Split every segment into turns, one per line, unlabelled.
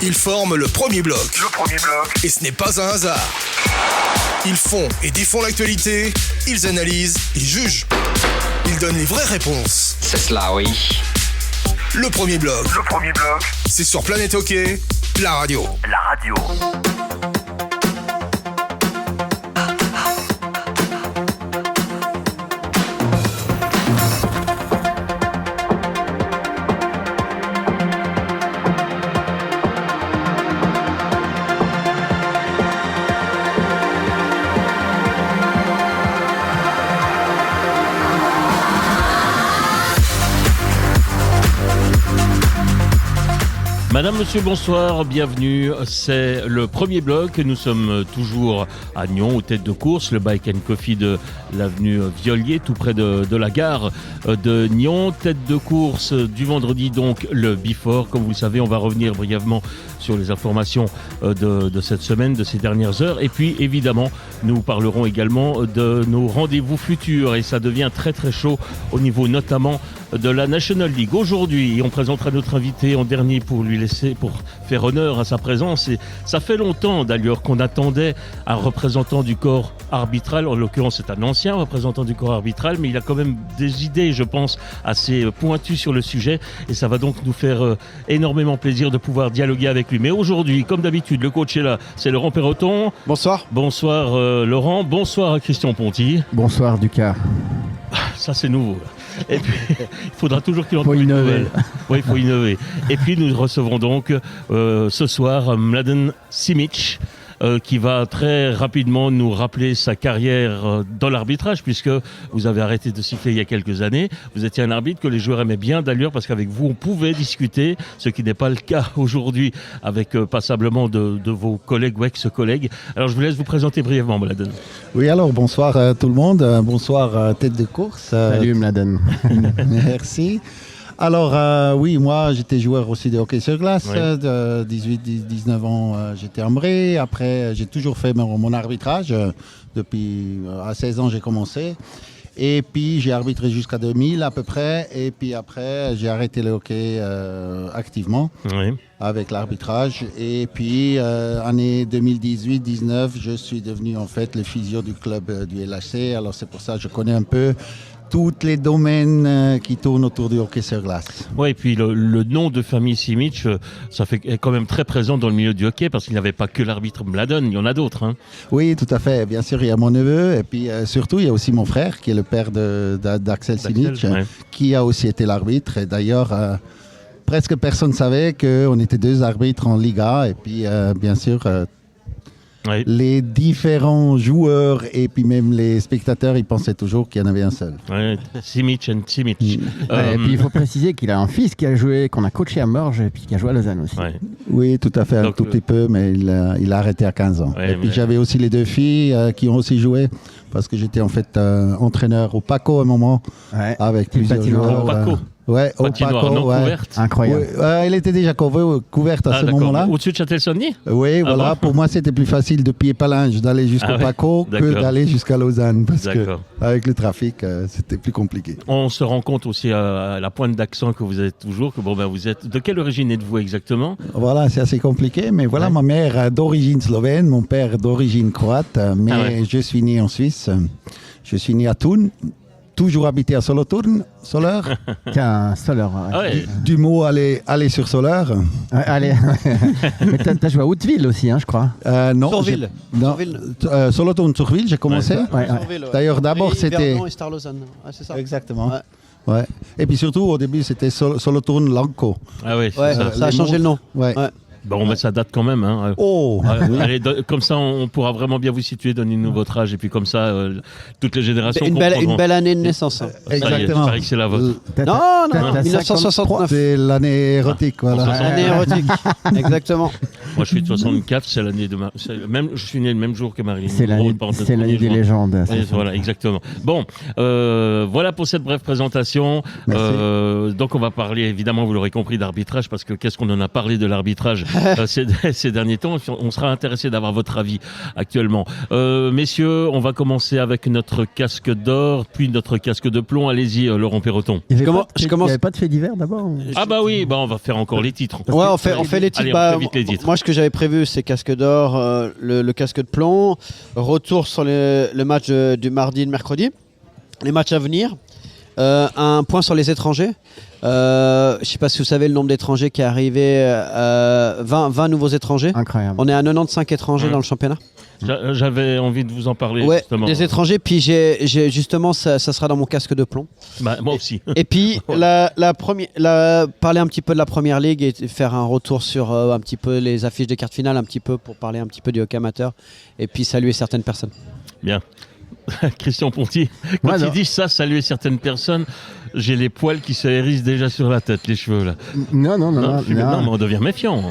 Ils forment le premier bloc. Et ce n'est pas un hasard. Ils font et défont l'actualité, ils analysent, ils jugent. Ils donnent les vraies réponses.
C'est cela, oui.
Le premier bloc. C'est sur Planète Hockey, la radio.
Madame, monsieur, bonsoir, bienvenue. C'est le premier bloc. Nous sommes toujours à Nyon, aux têtes de course, le Bike and Coffee de l'avenue Violier, tout près de la gare de Nyon. Tête de course du vendredi, donc le Before. Comme vous le savez, on va revenir brièvement sur les informations de cette semaine, de ces dernières heures. Et puis, évidemment, nous parlerons également de nos rendez-vous futurs. Et ça devient très, très chaud au niveau notamment de la National League. Aujourd'hui, on présentera notre invité en dernier pour faire honneur à sa présence. Et ça fait longtemps d'ailleurs qu'on attendait un représentant du corps arbitral. En l'occurrence, c'est un ancien représentant du corps arbitral, mais il a quand même des idées, je pense, assez pointues sur le sujet. Et ça va donc nous faire énormément plaisir de pouvoir dialoguer avec lui. Mais aujourd'hui, comme d'habitude, le coach est là. C'est Laurent Perroton.
Bonsoir.
Bonsoir Laurent. Bonsoir à Christian Ponty.
Bonsoir Ducas.
Ça, c'est nouveau, là. Et puis, il faudra toujours qu'il en
Faut
trouve une
innover.
nouvelle. Oui, il faut innover. Et puis, nous recevrons donc ce soir Mladen Simic, qui va très rapidement nous rappeler sa carrière dans l'arbitrage, puisque vous avez arrêté de siffler il y a quelques années. Vous étiez un arbitre que les joueurs aimaient bien d'ailleurs, parce qu'avec vous, on pouvait discuter, ce qui n'est pas le cas aujourd'hui avec passablement de vos collègues ou ex-collègues. Alors, je vous laisse vous présenter brièvement, Mladen.
Oui, alors bonsoir tout le monde. Bonsoir tête de course.
Salut Mladen.
Merci. Alors oui, moi j'étais joueur aussi de hockey sur glace.
Oui.
De 19 ans, j'étais ambré. Après, j'ai toujours fait mon arbitrage. Depuis à 16 ans, j'ai commencé. Et puis j'ai arbitré jusqu'à 2000 à peu près. Et puis après, j'ai arrêté le hockey activement.
Oui.
Avec l'arbitrage. Et puis, année 2018-19, je suis devenu en fait le physio du club du LHC. Alors c'est pour ça que je connais un peu tous les domaines qui tournent autour du hockey sur glace.
Oui, et puis le nom de famille Simic, ça est quand même très présent dans le milieu du hockey, parce qu'il n'y avait pas que l'arbitre Mladen, il y en a d'autres. Hein.
Oui, tout à fait. Bien sûr, il y a mon neveu. Et puis surtout, il y a aussi mon frère, qui est le père d'Axel Simic,
ouais.
qui a aussi été l'arbitre. Et d'ailleurs, presque personne ne savait qu'on était deux arbitres en Liga. Et puis, bien sûr...
Oui.
Les différents joueurs et puis même les spectateurs, ils pensaient toujours qu'il y en avait un seul.
Ouais, Simic and Simic.
Ouais, et puis il faut préciser qu'il a un fils qui a joué, qu'on a coaché à Morges et puis qui a joué à Lausanne aussi.
Ouais.
Oui, tout à fait,
Donc,
un tout petit peu, mais il a arrêté à 15 ans.
Ouais,
et puis
mais-
j'avais aussi les deux filles qui ont aussi joué, parce que j'étais en fait entraîneur au Paco à un moment,
Ouais.
avec
Petite
plusieurs
patinoire.
joueurs.
Au Paco.
Ouais, au
Patinoire
Paco,
non
ouais.
couverte.
Incroyable.
Oui, elle était déjà couverte à ce
d'accord.
moment-là.
Au-dessus de Châtel-Saint-Denis.
Oui, voilà.
bon
Pour moi, c'était plus facile de Pied-Palinge d'aller jusqu'au
Ah ouais,
Paco que
d'accord.
d'aller jusqu'à Lausanne, parce que
D'accord.
avec le trafic, c'était plus compliqué.
On se rend compte aussi à la pointe d'accent que vous êtes toujours, que vous êtes... De quelle origine êtes-vous exactement ?
Voilà, c'est assez compliqué, mais voilà,
Ouais.
ma mère d'origine slovène, mon père d'origine croate, mais
Ah ouais.
je suis né en Suisse. Je suis né à Thun, toujours habité à Solothurn, Soleure.
Tiens, Soler.
Ah ouais.
Du mot aller sur Soleure.
Ouais, allez. Mais t'as joué à Hauteville aussi, hein, je crois.
Non,
Surville.
non,
Surville.
Solothurn-sur-Ville, j'ai commencé.
Ouais, ouais.
Surville, ouais.
D'ailleurs, d'abord,
Et
c'était...
Verdun et Star Lausanne. Ouais, c'est ça.
Exactement.
Ouais.
Ouais. Et puis surtout, au début, c'était Solothurn-Lanco.
Ah oui, c'est
Ouais,
ça.
ça a
les
changé le nom.
Ouais.
Ouais.
Bon, mais ça date quand même. Hein.
Oh
Allez, comme ça, on pourra vraiment bien vous situer, donnez-nous votre âge, et puis comme ça, toutes les générations
Une
comprendront.
belle année de naissance. hein.
Ça y est,
Exactement.
il paraît que c'est la vôtre.
T'as-
Non,
t'as-
non,
t'as
1969.
C'est l'année érotique, voilà.
Ah,
L'année érotique. Exactement.
Moi, je suis de 64, c'est l'année de je suis né le même jour que Marilyn.
C'est l'année des légendes.
Voilà, exactement. Bon, voilà pour cette brève présentation. Donc, on va parler, évidemment, vous l'aurez compris, d'arbitrage, parce que qu'est-ce qu'on en a parlé de l'arbitrage ces derniers temps. On sera intéressé d'avoir votre avis actuellement. Messieurs, on va commencer avec notre casque d'or, puis notre casque de plomb. Allez-y, Laurent Perroton.
Il n'y avait pas de fait divers d'abord?
Ah bah oui, on va faire encore les titres.
Ouais, on fait les titres.
Allez, on fait vite les titres.
Moi, ce que j'avais prévu, c'est casque d'or, le casque de plomb, retour sur le match du mardi et de mercredi, les matchs à venir, un point sur les étrangers. Je ne sais pas si vous savez le nombre d'étrangers qui est arrivé, 20 nouveaux étrangers.
Incroyable.
On est à 95 étrangers dans le championnat.
J'avais envie de vous en parler.
Ouais,
justement.
des étrangers, puis j'ai justement, ça sera dans mon casque de plomb.
Moi aussi.
Et puis, parler un petit peu de la première ligue et faire un retour sur un petit peu les affiches des quarts de finale, un petit peu pour parler un petit peu du hockey amateur, et puis saluer certaines personnes.
Bien. Christian Ponty, quand il dit ça, saluer certaines personnes, j'ai les poils qui se hérissent déjà sur la tête, les cheveux là.
Non,
mais on devient méfiant.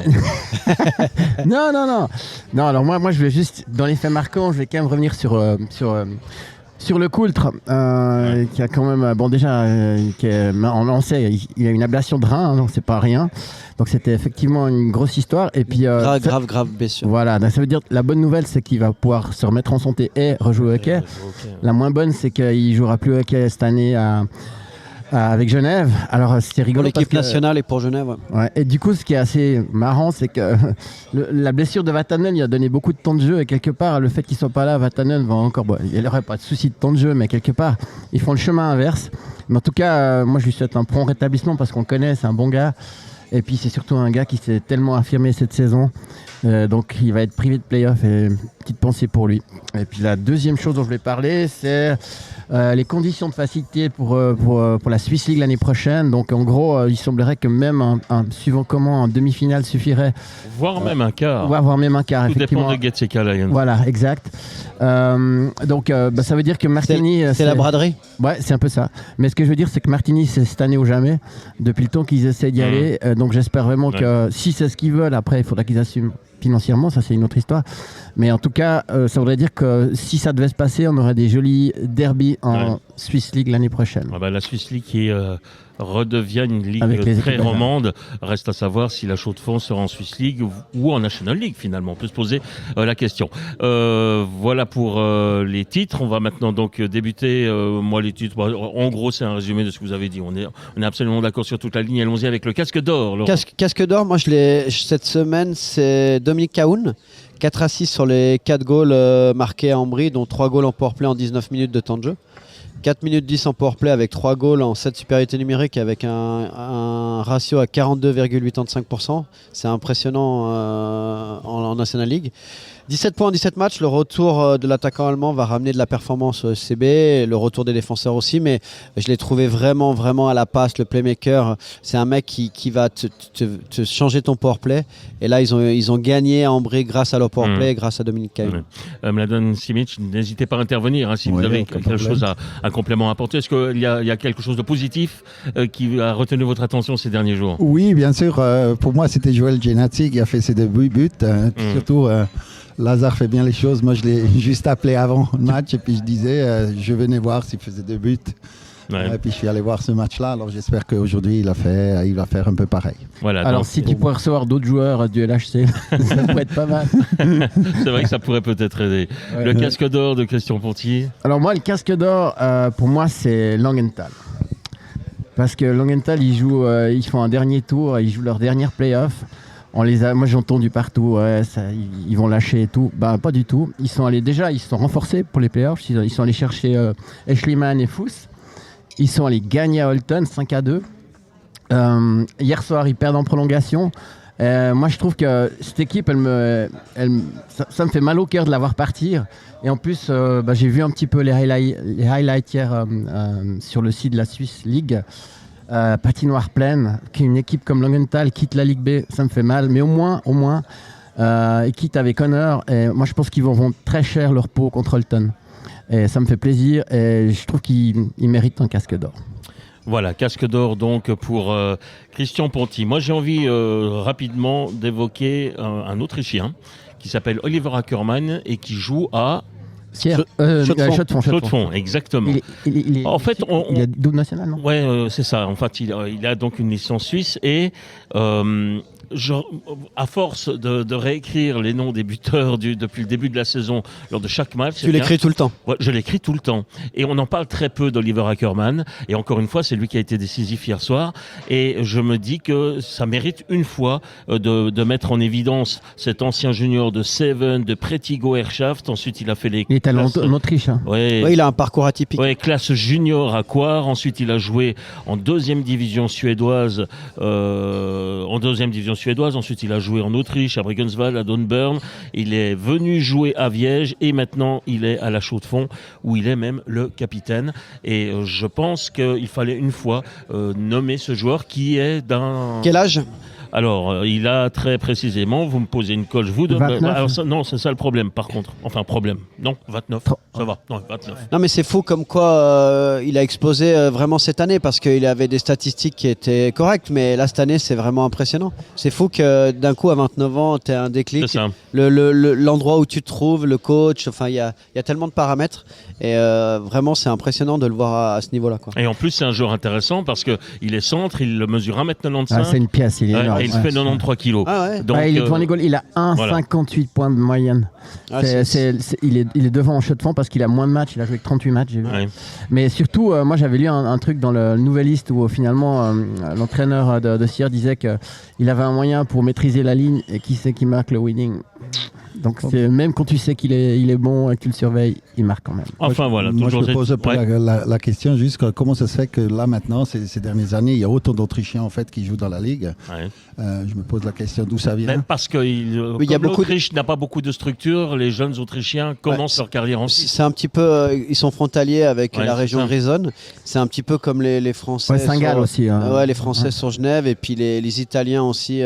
Non, alors moi je vais juste, dans les faits marquants, je vais quand même revenir sur le Coultre, qui a quand même, on sait, il a une ablation de rein, donc c'est pas rien. Donc c'était effectivement une grosse histoire. Et puis,
grave blessure.
Voilà, donc ça veut dire, la bonne nouvelle, c'est qu'il va pouvoir se remettre en santé et rejouer au hockey. La moins bonne, c'est qu'il jouera plus au hockey cette année avec Genève. Alors c'était rigolo.
Pour l'équipe nationale et pour Genève.
Ouais. Et du coup, ce qui est assez marrant, c'est que la blessure de Vatanen, il a donné beaucoup de temps de jeu, et quelque part, le fait qu'il soit pas là, Vatanen va encore. Il n'aurait pas de souci de temps de jeu, mais quelque part, ils font le chemin inverse. Mais en tout cas, moi, je lui souhaite un prompt rétablissement parce qu'on le connaît, c'est un bon gars. Et puis c'est surtout un gars qui s'est tellement affirmé cette saison. Donc il va être privé de play-off, et petite pensée pour lui. Et puis la deuxième chose dont je voulais parler, c'est les conditions de facilité pour la Swiss League l'année prochaine. Donc en gros, il semblerait que même suivant comment un demi-finale suffirait.
Voire même un quart.
Voire même un quart,
tout
effectivement.
Dépend de Getseka Lions.
Voilà, exact. Donc ça veut dire que Martini...
C'est la braderie.
Ouais, c'est un peu ça. Mais ce que je veux dire, c'est que Martini, c'est cette année ou jamais, depuis le temps qu'ils essaient d'y aller. Donc j'espère vraiment que si c'est ce qu'ils veulent, après il faudra qu'ils assument financièrement, ça c'est une autre histoire. Mais en tout cas, ça voudrait dire que si ça devait se passer, on aurait des jolis derbies en Swiss League l'année prochaine.
La Swiss League qui redevient une ligue très romande. Reste à savoir si la Chaux-de-Fonds sera en Swiss League ou en National League finalement. On peut se poser la question. Voilà pour les titres. On va maintenant donc débuter. Moi les titres, en gros c'est un résumé de ce que vous avez dit. On est absolument d'accord sur toute la ligne. Allons-y avec le casque d'or.
Casque d'or, moi cette semaine c'est Dominique Cahoun. 4-6 sur les 4 goals marqués à Ambry, dont 3 goals en powerplay en 19 minutes de temps de jeu. 4 minutes 10 en powerplay avec 3 goals en 7 supériorité numérique avec un ratio à 42,85%. C'est impressionnant en National League. 17 points en 17 matchs. Le retour de l'attaquant allemand va ramener de la performance au CB. Le retour des défenseurs aussi. Mais je l'ai trouvé vraiment, vraiment à la passe. Le playmaker, c'est un mec qui va te changer ton powerplay. Et là, ils ont gagné à Ambry grâce à leur powerplay, grâce à Dominique Cahoun.
Mladen Simic, n'hésitez pas à intervenir si vous avez quelque chose un complément à apporter. Est-ce qu'il y a quelque chose de positif qui a retenu votre attention ces derniers jours?
Oui, bien sûr. Pour moi, c'était Joel Genati qui a fait ses débuts buts. Surtout, Lazare fait bien les choses. Moi, je l'ai juste appelé avant le match et puis je disais, je venais voir s'il faisait 2 buts. Et puis je suis allé voir ce match-là. Alors j'espère qu'aujourd'hui, il va faire un peu pareil.
Voilà, alors si tu pourrais recevoir d'autres joueurs du LHC, ça pourrait être pas mal.
C'est vrai que ça pourrait peut-être aider. Le casque d'or de Christian Ponty.
Alors moi, le casque d'or, pour moi, c'est Langenthal. Parce que Langenthal, ils font un dernier tour, ils jouent leur dernière play-off. Moi j'ai entendu partout, ils vont lâcher et tout. Pas du tout. Ils sont renforcés pour les playoffs. Ils sont allés chercher Eschliman et Fuss. Ils sont allés gagner à Holton 5-2. Hier soir, ils perdent en prolongation. Moi je trouve que cette équipe, ça me fait mal au cœur de la voir partir. Et en plus, j'ai vu un petit peu les highlights hier sur le site de la Swiss League. Patinoire pleine, qu'une équipe comme Langenthal quitte la Ligue B, ça me fait mal, mais au moins, ils quittent avec honneur. Et moi, je pense qu'ils vont vendre très cher leur peau contre Holton. Et ça me fait plaisir et je trouve qu'ils méritent un casque d'or.
Voilà, casque d'or donc pour Christian Ponty. Moi j'ai envie rapidement d'évoquer un Autrichien qui s'appelle Oliver Ackermann et qui joue à Chaux-de-Fonds, exactement. En fait,
il est double national, non?
Ouais, c'est ça. En fait, il a donc une licence suisse et à force de réécrire les noms des buteurs depuis le début de la saison lors de chaque match.
Tu l'écris tout le temps.
Ouais, je l'écris tout le temps. Et on en parle très peu d'Oliver Ackermann. Et encore une fois, c'est lui qui a été décisif hier soir. Et je me dis que ça mérite une fois de mettre en évidence cet ancien junior de Seven, de Pretigo Herschaft. Ensuite, il a fait les
Il est en Autriche. Hein.
Ouais,
il a un parcours atypique.
Ouais, classe junior à Coire. Ensuite, il a joué en deuxième division suédoise. Ensuite, il a joué en Autriche, à Bregenswald, à Dornbirn. Il est venu jouer à Viège et maintenant, il est à la Chaux-de-Fonds où il est même le capitaine. Et je pense qu'il fallait une fois nommer ce joueur qui est d'un...
Quel âge ?
Alors, il a très précisément, vous me posez une colle, je vous donne... Alors, non, c'est ça le problème, par contre. Enfin, problème. Non, 29, ça va. Non, 29.
Non, mais c'est fou comme quoi il a explosé vraiment cette année parce qu'il avait des statistiques qui étaient correctes, mais là, cette année, c'est vraiment impressionnant. C'est fou que d'un coup, à 29 ans, tu aies un déclic.
C'est ça.
L'endroit où tu te trouves, le coach, enfin, il y a tellement de paramètres et vraiment, c'est impressionnant de le voir à ce niveau-là, quoi.
Et en plus, c'est un joueur intéressant parce qu'il est centre, il le mesure 1m95.
Ah, c'est une pièce, il est énorme.
Et il fait 93 kilos.
Ah ouais.
Donc,
il est devant les goals, il a 1,58 points de moyenne.
Ah,
il est devant en Chaux-de-Fonds parce qu'il a moins de matchs, il a joué que 38 matchs, j'ai vu.
Ouais.
Mais surtout, moi j'avais lu un truc dans le Nouvelliste où finalement l'entraîneur de Sierre disait qu'il avait un moyen pour maîtriser la ligne et qui c'est qui marque le winning. Donc même quand tu sais qu'il est bon et que tu le surveilles, il marque quand même.
Enfin voilà.
Moi je me pose un peu la question juste comment ça se fait que là maintenant, ces dernières années, il y a autant d'Autrichiens en fait qui jouent dans la Ligue.
Ouais.
Je me pose la question d'où ça vient.
Parce que l'Autriche n'a pas beaucoup de structure, les jeunes Autrichiens commencent leur carrière en Suisse.
C'est un petit peu, ils sont frontaliers avec la région grisonne. C'est un petit peu comme les Français.
Ouais, Saint-Gall aussi. Hein.
Ouais, les Français sur Genève et puis les Italiens aussi,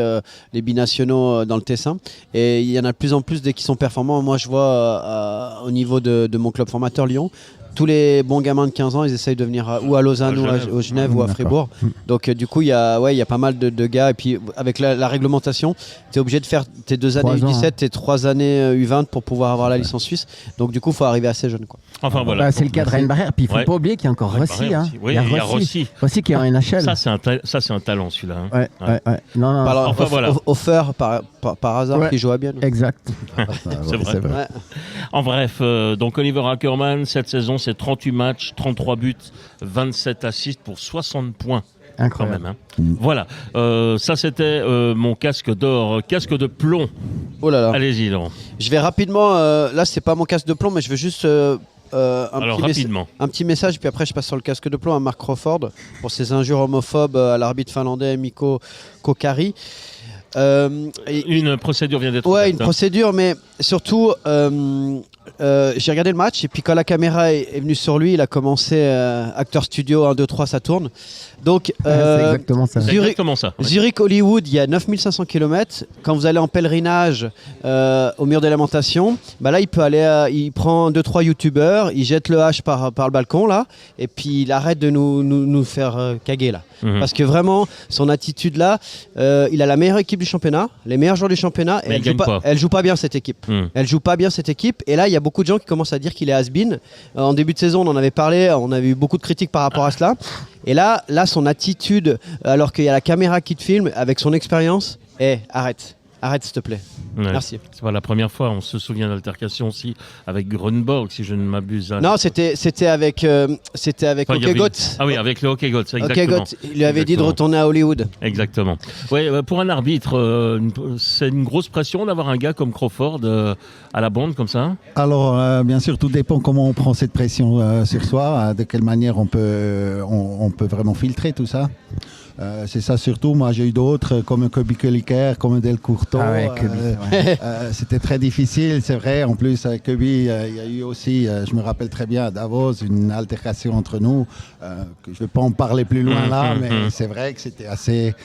les binationaux dans le Tessin. Et il y en a de plus en plus dès qu'ils sont performants. Moi, je vois au niveau de mon club formateur Lyon, tous les bons gamins de 15 ans, ils essayent de venir ou à Lausanne ou à Genève ou à Fribourg. Donc du coup, il y a pas mal de gars. Et puis avec la réglementation, tu es obligé de faire tes 2 années U17, tes 3 années U20 pour pouvoir avoir la licence suisse. Donc du coup, il faut arriver assez jeune, quoi.
Enfin voilà.
C'est le cas de Rennes Barrère. Puis il ne faut pas oublier qu'il y a encore Rossi. Hein.
Oui, il y a Rossi.
Rossi qui est en NHL.
Ça, c'est un talent celui-là. Hein.
Ouais. Non.
Enfin, voilà.
Offer par hasard qui joue à bien.
Exact.
C'est vrai.
Ouais.
En bref, donc Oliver Ackermann, cette saison, c'est 38 matchs, 33 buts, 27 assists pour 60 points.
Incroyable.
Quand même, hein. Voilà, ça c'était mon casque d'or, casque de plomb.
Oh là là.
Allez-y, Laurent.
Je vais rapidement, là c'est pas mon casque de plomb, mais je veux juste un petit message, puis après je passe sur le casque de plomb à Mark Crawford pour ses injures homophobes à l'arbitre finlandais Mikko Kokari.
Une procédure vient d'être faite.
Une procédure, mais surtout, j'ai regardé le match et puis quand la caméra est venue sur lui, il a commencé acteur studio 1, 2, 3, ça tourne. Donc,
c'est exactement ça.
Zurich, Hollywood, il y a 9500 km. Quand vous allez en pèlerinage au mur des lamentations, là il peut aller, il prend 2-3 youtubeurs, il jette le hache par le balcon là, et puis il arrête de nous faire caguer là. Parce que vraiment, son attitude là, il a la meilleure équipe du championnat, les meilleurs joueurs du championnat, et elle joue pas bien cette équipe. Elle joue pas bien cette équipe, et là il y a beaucoup de gens qui commencent à dire qu'il est has-been. En début de saison, on en avait parlé, on avait eu beaucoup de critiques par rapport à cela. Et là, son attitude, alors qu'il y a la caméra qui te filme, avec son expérience, arrête s'il te plaît.
Ouais.
Merci.
C'est pas la première fois, on se souvient d'altercation aussi avec Grunborg, si je ne m'abuse.
Non, c'était avec Hockeygot.
Ah oui, avec le Hockeygot, c'est exactement.
Il lui avait dit de retourner à Hollywood.
Exactement. Ouais, pour un arbitre, c'est une grosse pression d'avoir un gars comme Crawford à la bande comme ça.
Alors, bien sûr, tout dépend comment on prend cette pression sur soi, de quelle manière on peut vraiment filtrer tout ça. C'est ça surtout. Moi, j'ai eu d'autres comme Kobe Kölliker, comme Del Curto.
Ah ouais,
c'était très difficile, c'est vrai. En plus, avec Kobe, il y a eu aussi, je me rappelle très bien, à Davos, une altercation entre nous. Que je ne vais pas en parler plus loin là, mais c'est vrai que c'était assez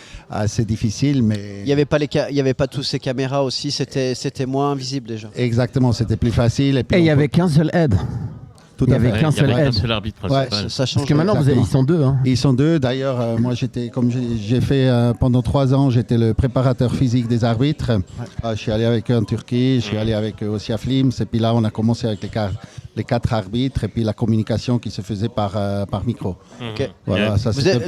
difficile. Mais
il n'y avait pas tous ces caméras aussi. C'était moins visible déjà.
Exactement, c'était plus facile.
Et il n'y avait qu'un seul aide.
Tout
Il y
à fait.
avait qu'un
Il y
seul
avait qu'un
aide.
seul arbitre principal.
Ça change.
Parce que maintenant,
Exactement.
ils sont deux. Hein.
Ils sont deux. D'ailleurs, moi, j'ai fait pendant 3 ans, j'étais le préparateur physique des arbitres. Je suis allé avec eux en Turquie, je suis allé avec eux aussi à Flims. Et puis là, on a commencé avec les 4 arbitres et puis la communication qui se faisait par micro.
Ok.
Voilà, ça
Vous
c'était
êtes-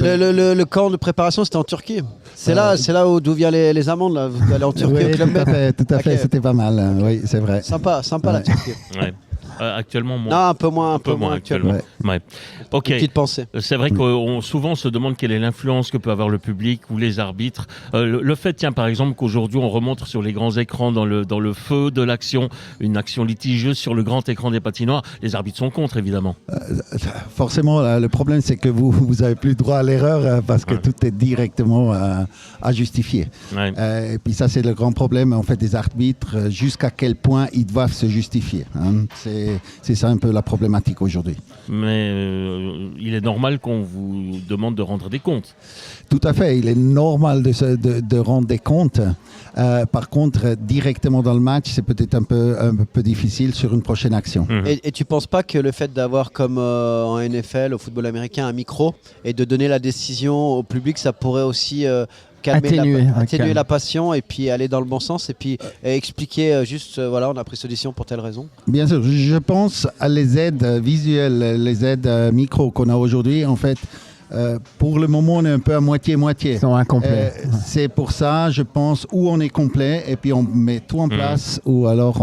le camp de préparation, c'était en Turquie. C'est là d'où viennent les amendes. Là. Vous allez en Turquie
Oui,
au Club Med.
tout à fait,
Ok.
c'était pas mal. Oui, c'est vrai.
Sympa la Turquie.
Ouais. Actuellement, moins.
Non, un peu moins
actuellement. Ouais. Ok.
Une petite pensée.
C'est vrai qu'on souvent se demande quelle est l'influence que peut avoir le public ou les arbitres. Le fait, tiens, par exemple, qu'aujourd'hui on remonte sur les grands écrans dans le feu de l'action, une action litigieuse sur le grand écran des patinoires, les arbitres sont contre, évidemment.
Forcément, le problème, c'est que vous avez plus droit à l'erreur parce que tout est directement à justifier.
Ouais.
Et puis ça, c'est le grand problème en fait des arbitres. Jusqu'à quel point ils doivent se justifier. Hein. C'est ça un peu la problématique aujourd'hui.
Mais il est normal qu'on vous demande de rendre des comptes.
Tout à fait. Il est normal de rendre des comptes. Par contre, directement dans le match, c'est peut-être un peu difficile sur une prochaine action.
Et tu penses pas que le fait d'avoir comme en NFL, au football américain, un micro et de donner la décision au public, ça pourrait aussi atténuer la passion et puis aller dans le bon sens et puis expliquer juste voilà, on a pris cette décision pour telle raison.
Bien sûr, je pense à les aides visuelles, les aides micro qu'on a aujourd'hui. En fait, pour le moment, on est un peu à moitié-moitié.
Ils sont incomplets.
C'est pour ça, je pense, où on est complet et puis on met tout en place ou alors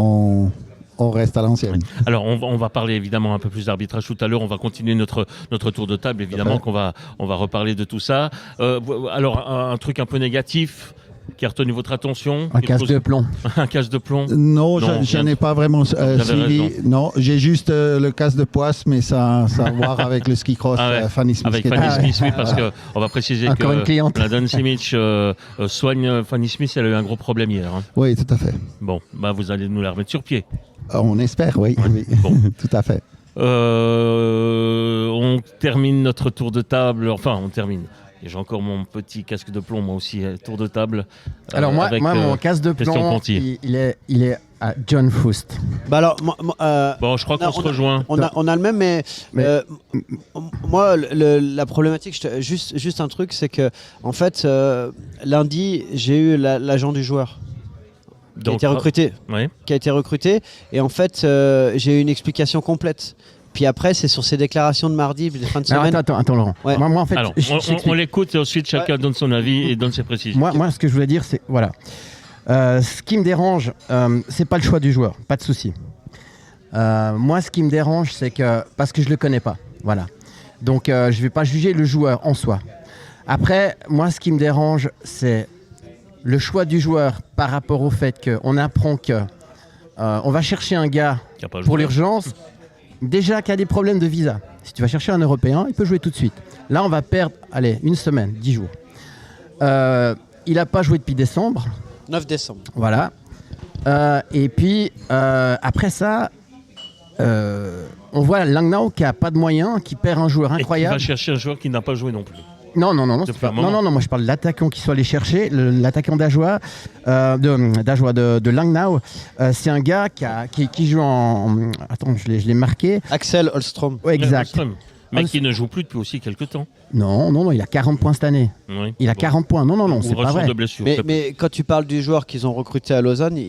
on reste à l'ancienne.
Alors, on va parler évidemment un peu plus d'arbitrage tout à l'heure. On va continuer notre tour de table. Évidemment qu'on va reparler de tout ça. Alors, un truc un peu négatif qui a retenu votre attention.
Un casque de plomb.
Un casque de plomb.
Non, j'en ai pas vraiment suivi.
raison.
Non, j'ai juste le casque de poisse, mais ça a à voir avec le ski cross Fanny Smith.
Avec Fanny Smith, oui, parce qu'on va préciser
Encore une cliente.
que la Don Simic soigne Fanny Smith. Elle a eu un gros problème hier. Hein.
Oui, tout à fait.
Bon, vous allez nous la remettre sur pied.
On espère, oui. Oui.
Bon.
Tout à fait.
On termine notre tour de table. Enfin, on termine. Et j'ai encore mon petit casque de plomb, moi aussi, tour de table.
Alors moi, mon casque de
Christian
plomb,
Ponty.
il est à John Foust.
Bah alors,
Bon, je crois qu'on se rejoint.
on a le même, mais moi, la problématique, juste un truc, c'est que en fait, lundi, j'ai eu l'agent du joueur qui a été recruté.
Ouais.
Qui a été recruté, et en fait, j'ai eu une explication complète. Puis après, c'est sur ces déclations de mardi, de fin de semaine.
Attends, Laurent.
Ouais.
Moi, en fait,
Alors, on l'écoute et ensuite chacun donne son avis et donne ses précisions.
Moi, ce que je voulais dire, c'est voilà. Ce qui me dérange, c'est pas le choix du joueur, pas de souci. Moi, ce qui me dérange, c'est que parce que je le connais pas, voilà. Donc, je vais pas juger le joueur en soi. Après, moi, ce qui me dérange, c'est le choix du joueur par rapport au fait qu'on apprend que on va chercher un gars
Qui a pas joué.
pour l'urgence. Déjà qu'il y a des problèmes de visa. Si tu vas chercher un Européen, il peut jouer tout de suite. Là, on va perdre, une semaine, 10 jours. Il n'a pas joué depuis décembre.
9 décembre.
Voilà. Et puis, après ça, on voit Langnau qui n'a pas de moyens, qui perd un joueur
Et qui
incroyable.
va chercher un joueur qui n'a pas joué non plus.
Non, c'est
Depuis
pas-
un moment.
non, moi je parle de l'attaquant qui soit allé chercher, l'attaquant d'Ajoie, de Langnau. C'est un gars qui joue en. Attends, je l'ai marqué.
Axel Holstrom.
Ouais, exact.
Holmström. Mais qui ne joue plus depuis aussi quelques temps.
Non, il a 40 points cette année.
Oui.
Il a 40 points. Non,
Ou
c'est pas
retour
vrai.
de blessure.
Mais quand tu parles du joueur qu'ils ont recruté à Lausanne, tout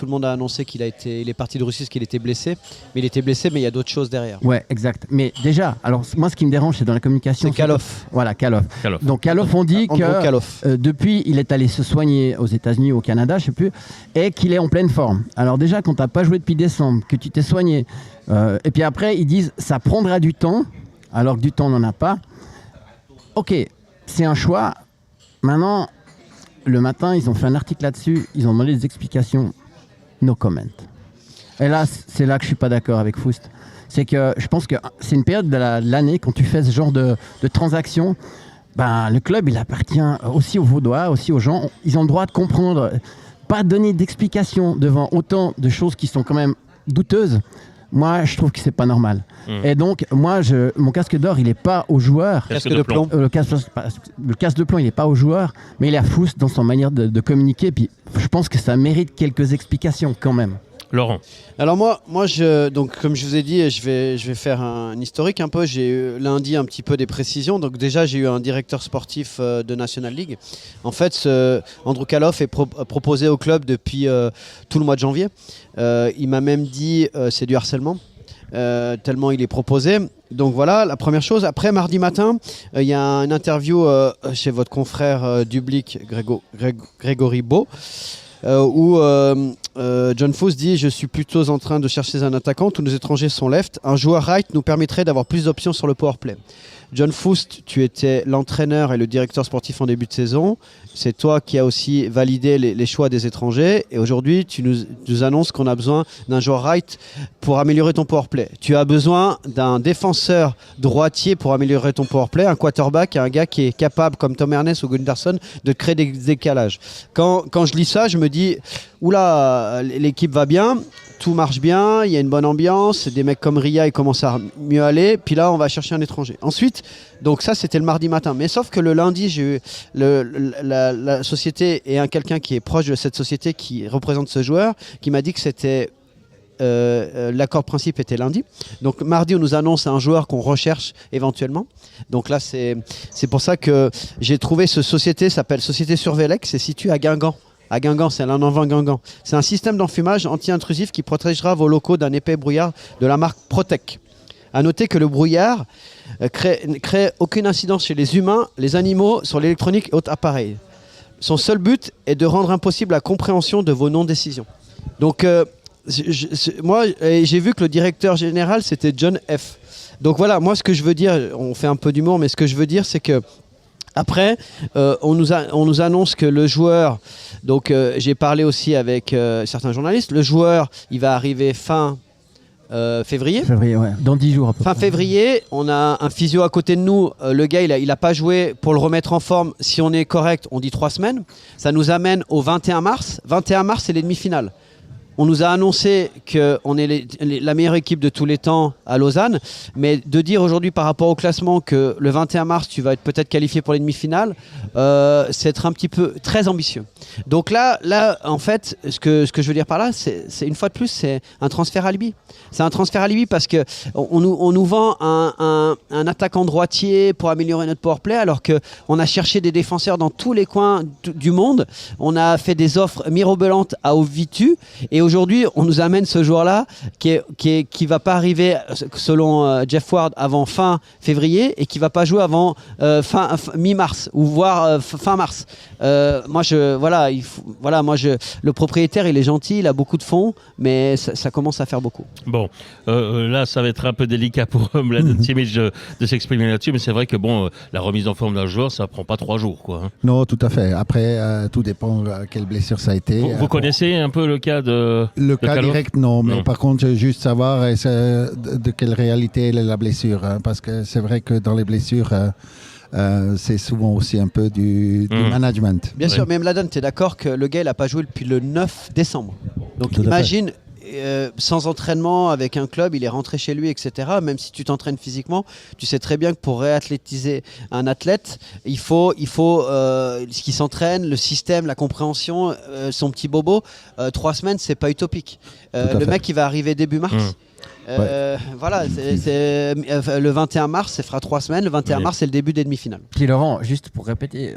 le monde a annoncé il est parti de Russie parce qu'il était blessé. Mais il était blessé, mais il y a d'autres choses derrière.
Ouais, exact. Mais déjà, alors moi ce qui me dérange, c'est dans la communication.
C'est Kalof.
Voilà, Kalof.
Kalof.
Donc Kalof, on dit
Andrew
que
Kalof.
depuis, il est allé se soigner aux États-Unis ou au Canada, je sais plus, et qu'il est en pleine forme. Alors déjà, quand t'as pas joué depuis décembre, que tu t'es soigné, et puis après ils disent ça prendra du temps, alors que du temps on n'en a pas. Ok, c'est un choix. Maintenant, le matin, ils ont fait un article là-dessus, ils ont demandé des explications. No comment. Et là, c'est là que je suis pas d'accord avec Foust. C'est que je pense que c'est une période de l'année, quand tu fais ce genre de transaction, ben, le club, il appartient aussi aux Vaudois, aussi aux gens. Ils ont le droit de comprendre, pas donner d'explications devant autant de choses qui sont quand même douteuses. Moi, je trouve que c'est pas normal. Et donc, moi, mon casque d'or, il n'est pas aux joueurs.
Casque de plomb.
Le casque de plomb, il n'est pas aux joueurs, mais il est à Foust dans son manière de communiquer. Puis, je pense que ça mérite quelques explications quand même.
Laurent.
Alors moi, donc comme je vous ai dit, je vais faire un historique un peu. J'ai eu lundi un petit peu des précisions. Donc déjà, j'ai eu un directeur sportif de National League. En fait, Andrew Kaloff est proposé au club depuis tout le mois de janvier. Il m'a même dit c'est du harcèlement. Tellement il est proposé. Donc voilà, la première chose. Après, mardi matin, il y a une interview chez votre confrère Dublic, Grégory Beau, où John Foos dit « Je suis plutôt en train de chercher un attaquant. Tous nos étrangers sont left. Un joueur right nous permettrait d'avoir plus d'options sur le powerplay. » John Foos, tu étais l'entraîneur et le directeur sportif en début de saison. C'est toi qui as aussi validé les choix des étrangers. Et aujourd'hui, tu nous annonces qu'on a besoin d'un joueur right pour améliorer ton powerplay. Tu as besoin d'un défenseur droitier pour améliorer ton powerplay, un quarterback, un gars qui est capable, comme Tom Ernest ou Gunderson, de créer des décalages. Quand je lis ça, je me dis « Oula, l'équipe va bien ». Tout marche bien, il y a une bonne ambiance, des mecs comme Ria ils commencent à mieux aller, puis là on va chercher un étranger. Ensuite, donc ça c'était le mardi matin, mais sauf que le lundi j'ai eu la société et quelqu'un qui est proche de cette société qui représente ce joueur, qui m'a dit que c'était l'accord de principe était lundi. Donc mardi on nous annonce un joueur qu'on recherche éventuellement. Donc là c'est pour ça que j'ai trouvé ce société, s'appelle Société Survelec, c'est situé à Guingamp. À Guingamp, c'est l'Anenvin Guingamp. C'est un système d'enfumage anti-intrusif qui protégera vos locaux d'un épais brouillard de la marque Protec. A noter que le brouillard crée aucune incidence chez les humains, les animaux, sur l'électronique et autres appareils. Son seul but est de rendre impossible la compréhension de vos non-décisions. Donc, moi, j'ai vu que le directeur général, c'était John F. Donc voilà, moi, ce que je veux dire, on fait un peu d'humour, mais ce que je veux dire, c'est que après, on nous annonce que le joueur, donc j'ai parlé aussi avec certains journalistes, le joueur, il va arriver fin février.
Février, ouais. Dans 10 jours à peu près.
Fin février, on a un physio à côté de nous. Le gars, il a pas joué pour le remettre en forme. Si on est correct, on dit 3 semaines. Ça nous amène au 21 mars. 21 mars, c'est les demi-finales. On nous a annoncé qu'on est la meilleure équipe de tous les temps à Lausanne, mais de dire aujourd'hui par rapport au classement que le 21 mars, tu vas être peut-être qualifié pour les demi-finales, c'est être un petit peu très ambitieux. Donc là, en fait, ce que je veux dire par là, c'est une fois de plus, c'est un transfert alibi. C'est un transfert alibi parce qu'on nous vend un attaquant droitier pour améliorer notre powerplay, alors qu'on a cherché des défenseurs dans tous les coins du monde. On a fait des offres mirobolantes à Ovitu, et aujourd'hui, on nous amène ce joueur-là qui va pas arriver, selon Jeff Ward, avant fin février et qui va pas jouer avant mi-mars ou voire fin mars. Le propriétaire, il est gentil, il a beaucoup de fonds, mais ça commence à faire beaucoup.
Bon, là, ça va être un peu délicat pour Mladen Simic de s'exprimer là-dessus, mais c'est vrai que la remise en forme d'un joueur, ça prend pas 3 jours, quoi. Hein.
Non, tout à fait. Après, tout dépend quelle blessure ça a été.
Vous connaissez un peu le cas de
cas
Kaloff?
direct, non. Mais par contre, juste savoir de quelle réalité est la blessure. Hein, parce que c'est vrai que dans les blessures, c'est souvent aussi un peu du management.
Bien sûr, mais Mladen, tu es d'accord que le gars, il n'a pas joué depuis le 9 décembre. Donc imagine... sans entraînement avec un club, il est rentré chez lui, etc. Même si tu t'entraînes physiquement, tu sais très bien que pour réathlétiser un athlète, il faut ce qui s'entraîne, le système, la compréhension, son petit bobo. 3 semaines, c'est pas utopique. Le mec, il va arriver début mars. Voilà, le 21 mars, ça fera 3 semaines. Le 21 mars, c'est le début des demi-finales.
Puis Laurent, juste pour répéter,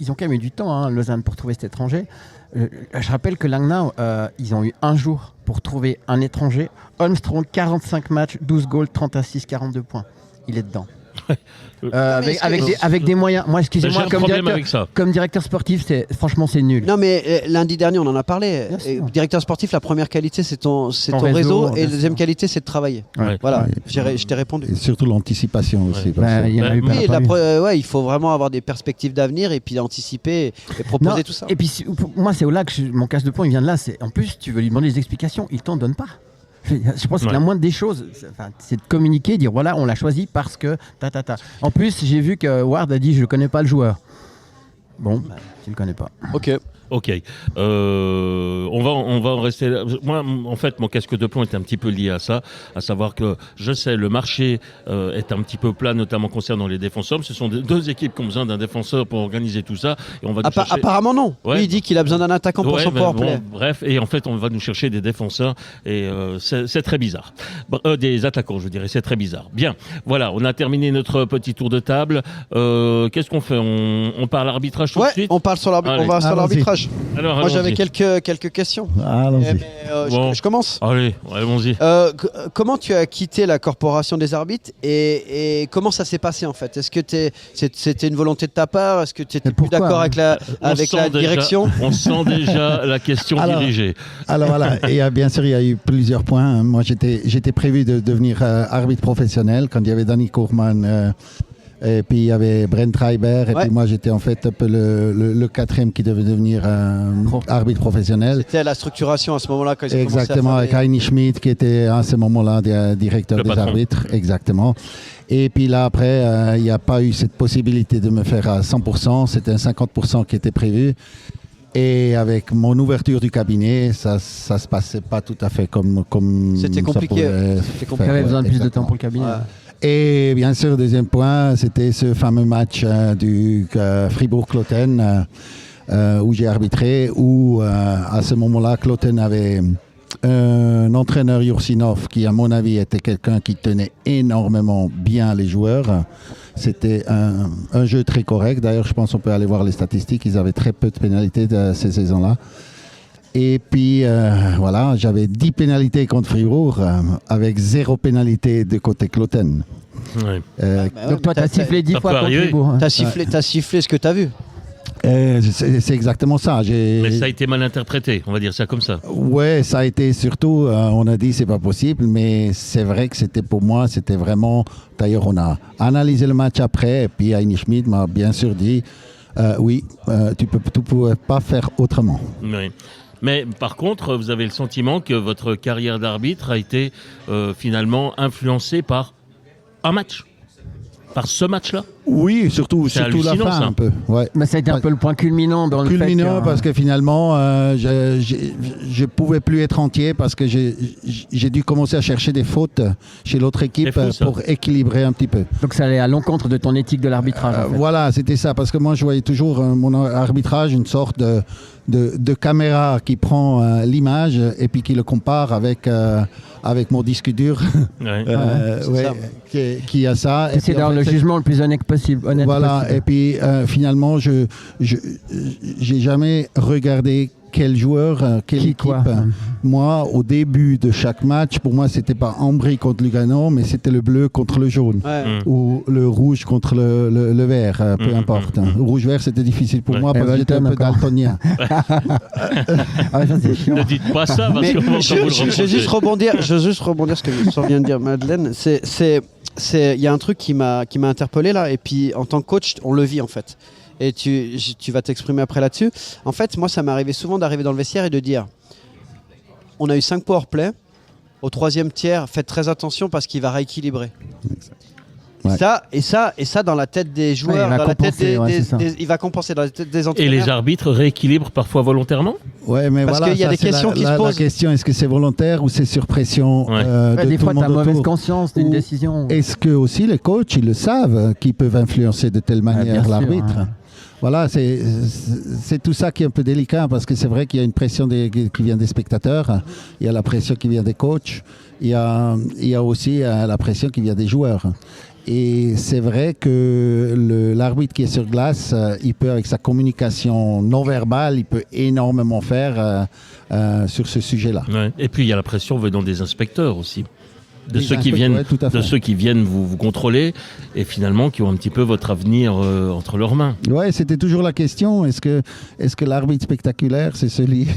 ils ont quand même eu du temps, hein, Lausanne, pour trouver cet étranger. Je rappelle que Langnau, ils ont eu 1 jour pour trouver un étranger. Holmstrom, 45 matchs, 12 goals, 30 assists, 42 points. Il est dedans. Avec des moyens. Moi, excusez-moi, comme directeur sportif, franchement, c'est nul.
Non, mais lundi dernier, on en a parlé. Directeur sportif, la première qualité, c'est ton réseau, et la deuxième qualité, c'est de travailler.
Ouais.
Voilà, je t'ai répondu.
Et surtout l'anticipation aussi.
Il faut vraiment avoir des perspectives d'avenir et puis anticiper et proposer tout ça.
Et puis, moi, c'est là que mon casse de plomb, il vient de là. En plus, tu veux lui demander des explications, il t'en donne pas. Je pense que la moindre des choses, c'est de communiquer, dire voilà, on l'a choisi parce que En plus, j'ai vu que Ward a dit je ne connais pas le joueur. Bon, tu ne le connais pas.
Ok.
Ok. On va en rester là. Moi, en fait, mon casque de plomb est un petit peu lié à ça, à savoir que je sais, le marché est un petit peu plat, notamment concernant les défenseurs. Ce sont deux équipes qui ont besoin d'un défenseur pour organiser tout ça. Et on va nous chercher...
Apparemment non.
Ouais.
Lui, il dit qu'il a besoin d'un attaquant pour son powerplay.
Bon, bref, et en fait, on va nous chercher des défenseurs et c'est très bizarre. Des attaquants, je dirais, c'est très bizarre. Bien, voilà, on a terminé notre petit tour de table. Qu'est-ce qu'on fait? On parle arbitrage tout de suite?
On parle sur l'arbitrage. On va sur l'arbitrage.
Alors,
moi, j'avais
allons-y.
quelques questions.
Allons-y.
Je commence.
Allez, allons-y.
Comment tu as quitté la corporation des arbitres et comment ça s'est passé en fait? Est-ce que c'était une volonté de ta part? Est-ce que tu étais plus d'accord avec la direction?
On sent déjà la question dirigée.
Alors voilà, et bien sûr, il y a eu plusieurs points. Moi, j'étais prévu de devenir arbitre professionnel quand il y avait Danny Kourman. Et puis il y avait Brent Reiber, et puis moi j'étais en fait un peu le quatrième qui devait devenir arbitre professionnel.
C'était à la structuration à ce moment-là quand ils ont
Exactement, avec Heini Schmidt qui était à ce moment-là directeur des arbitres. Exactement. Et puis là après, il n'y a pas eu cette possibilité de me faire à 100%, c'était un 50% qui était prévu. Et avec mon ouverture du cabinet, ça se passait pas tout à fait comme
c'était compliqué.
Tu avais besoin de plus de temps pour le cabinet.
Et bien sûr, deuxième point, c'était ce fameux match du Fribourg-Cloten où j'ai arbitré, où à ce moment-là, Cloten avait un entraîneur Yursinov qui, à mon avis, était quelqu'un qui tenait énormément bien les joueurs. C'était un jeu très correct. D'ailleurs, je pense qu'on peut aller voir les statistiques. Ils avaient très peu de pénalités de ces saisons-là. Et puis, voilà, j'avais 10 pénalités contre Fribourg, avec 0 pénalité de côté Cloten.
Ouais.
Donc toi, tu as sifflé 10 fois contre Fribourg.
Tu as sifflé ce que tu as vu.
C'est exactement ça.
Mais ça a été mal interprété, on va dire ça comme ça.
Ouais, ça a été surtout, on a dit c'est pas possible, mais c'est vrai que c'était pour moi, c'était vraiment... D'ailleurs, on a analysé le match après, et puis Heini Schmidt m'a bien sûr dit, oui, tu pouvais pas faire autrement.
Oui. Mais par contre, vous avez le sentiment que votre carrière d'arbitre a été finalement influencée par un match, par ce match-là.
Oui, surtout la fin
ça.
un peu. Ouais.
Mais ça a été un peu le point culminant dans le fait
Culminant parce que finalement, je pouvais plus être entier parce que j'ai dû commencer à chercher des fautes chez l'autre équipe pour équilibrer un petit peu.
Donc ça allait à l'encontre de ton éthique de l'arbitrage. En fait.
Voilà, c'était ça. Parce que moi, je voyais toujours mon arbitrage une sorte de caméra qui prend l'image et puis qui le compare avec mon disque dur. Qui a ça.
C'est dans le jugement le plus honnête possible.
Voilà, et puis finalement, j'ai jamais regardé quel joueur, quelle équipe. Moi, au début de chaque match, pour moi, c'était pas Ambry contre Lugano, mais c'était le bleu contre le jaune. Ou le rouge contre le vert, peu importe. Rouge-vert, c'était difficile pour moi parce que j'étais un peu daltonien.
Ne dites pas ça, parce que
je vais juste rebondir ce que vient de dire Madeleine. Il y a un truc qui m'a interpellé là, et puis en tant que coach, on le vit en fait. Et tu vas t'exprimer après là-dessus. En fait, moi, ça m'est arrivé souvent d'arriver dans le vestiaire et de dire, on a eu 5 powerplay, au 3e tiers, faites très attention parce qu'il va rééquilibrer. Ouais. Ça, dans la tête des joueurs, dans la tête il va compenser dans la tête des entraîneurs.
Et les arbitres rééquilibrent parfois volontairement?
Ouais, mais
parce
voilà,
qu'il y a des questions qui se posent.
La question, est-ce que c'est volontaire ou c'est sur pression de
des
tout
fois,
le monde
tu as mauvaise
autour,
conscience d'une décision.
Est-ce que aussi les coachs, ils le savent, qu'ils peuvent influencer de telle manière l'arbitre? Voilà, c'est tout ça qui est un peu délicat parce que c'est vrai qu'il y a une pression qui vient des spectateurs, il y a la pression qui vient des coachs, il y a aussi la pression qui vient des joueurs. Et c'est vrai que l'arbitre qui est sur glace, il peut, avec sa communication non verbale, il peut énormément faire sur ce sujet-là.
Ouais. Et puis il y a la pression venant des inspecteurs aussi. De ceux qui viennent vous contrôler et finalement qui ont un petit peu votre avenir entre leurs mains.
Ouais, c'était toujours la question. Est-ce que l'arbitre spectaculaire, c'est celui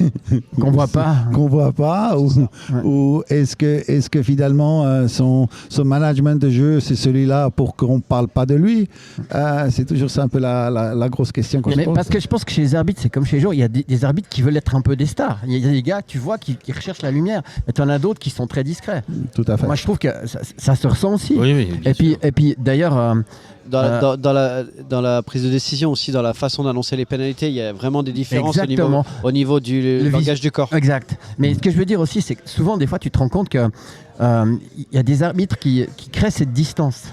qu'on voit pas,
ou est-ce que finalement son management de jeu, c'est celui-là pour qu'on parle pas de lui? C'est toujours ça un peu la grosse question qu'on se pose.
Parce que je pense que chez les arbitres, c'est comme chez les joueurs, il y a des arbitres qui veulent être un peu des stars. Il y a des gars, tu vois, qui recherchent la lumière. Et tu en as d'autres qui sont très discrets.
Tout à fait.
moi je trouve que ça se ressent aussi.
Oui, bien sûr.
Et puis d'ailleurs,
Dans la prise de décision aussi, dans la façon d'annoncer les pénalités, il y a vraiment des différences
Exactement.
au niveau du langage du corps.
exact. Mais ce que je veux dire aussi, c'est que souvent, des fois, tu te rends compte que y a des arbitres qui créent cette distance.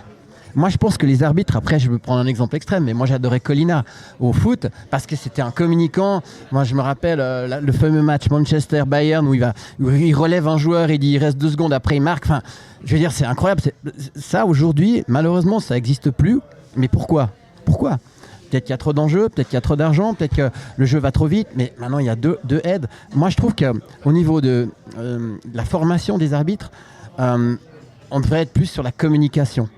Moi, je pense que les arbitres, après, je vais prendre un exemple extrême, mais moi, j'adorais Colina au foot parce que c'était un communicant. Moi, je me rappelle le fameux match Manchester-Bayern où il relève un joueur, il dit il reste 2 secondes, après il marque. Enfin, je veux dire, c'est incroyable. Ça, aujourd'hui, malheureusement, ça n'existe plus. Mais pourquoi ? Peut-être qu'il y a trop d'enjeux, peut-être qu'il y a trop d'argent, peut-être que le jeu va trop vite, mais maintenant, il y a deux aides. Moi, je trouve qu'au niveau de la formation des arbitres, on devrait être plus sur la communication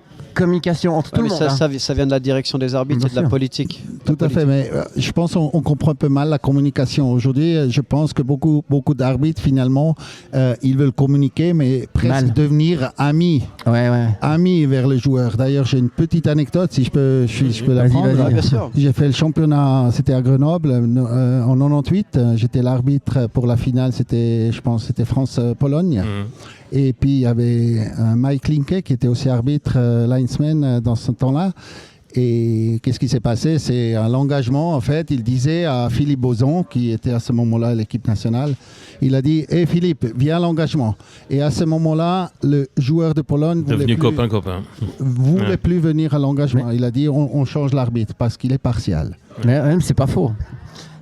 entre tout le monde.
Ça vient de la direction des arbitres et de la politique.
Tout à fait, mais je pense qu'on comprend un peu mal la communication. Aujourd'hui, je pense que beaucoup d'arbitres, finalement, ils veulent communiquer, mais presque devenir amis.
Ouais.
Amis vers les joueurs. D'ailleurs, j'ai une petite anecdote, si je peux la prendre.
Vas-y.
Bien sûr.
J'ai fait le championnat, c'était à Grenoble, en 98. J'étais l'arbitre pour la finale, c'était France-Pologne. Et puis, il y avait Mike Linke qui était aussi arbitre linesman dans ce temps-là. Et qu'est-ce qui s'est passé ? C'est un engagement, en fait. Il disait à Philippe Bozon, qui était à ce moment-là à l'équipe nationale, il a dit « Hé Philippe, viens à l'engagement ». Et à ce moment-là, le joueur de Pologne
Devenu copain.
voulait plus venir à l'engagement. Il a dit « On change l'arbitre parce qu'il est partial ».
Mais même, c'est pas faux.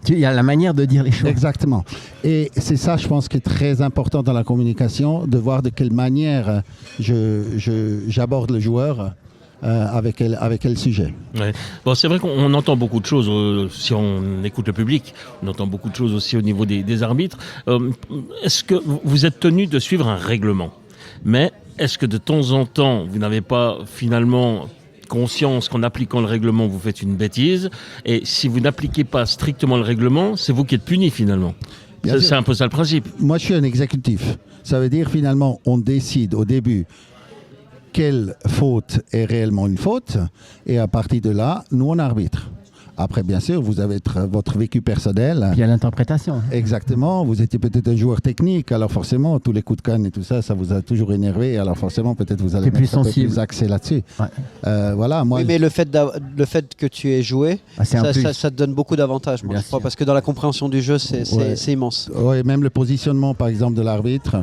Il y a la manière de dire les choses.
Exactement. Et c'est ça, je pense, qui est très important dans la communication, de voir de quelle manière j'aborde le joueur avec quel sujet.
Ouais. Bon, c'est vrai qu'on entend beaucoup de choses, si on écoute le public, on entend beaucoup de choses aussi au niveau des arbitres. Est-ce que vous êtes tenu de suivre un règlement ? Mais est-ce que de temps en temps, vous n'avez pas finalement conscience qu'en appliquant le règlement, vous faites une bêtise, et si vous n'appliquez pas strictement le règlement, c'est vous qui êtes puni finalement. C'est un peu ça le principe.
Moi, je suis un exécutif. Ça veut dire finalement, on décide au début quelle faute est réellement une faute, et à partir de là, nous, on arbitre. Après, bien sûr, vous avez votre vécu personnel.
Il y a l'interprétation.
Exactement. Vous étiez peut-être un joueur technique, alors forcément, tous les coups de canne et tout ça, ça vous a toujours énervé. Alors forcément, peut-être vous allez mettre un peu plus axé là-dessus.
Ouais.
Voilà, moi,
oui, mais le fait que tu aies joué, ça te donne beaucoup d'avantages, moi, je crois, parce que dans la compréhension du jeu, c'est immense.
Oui, même le positionnement, par exemple, de l'arbitre.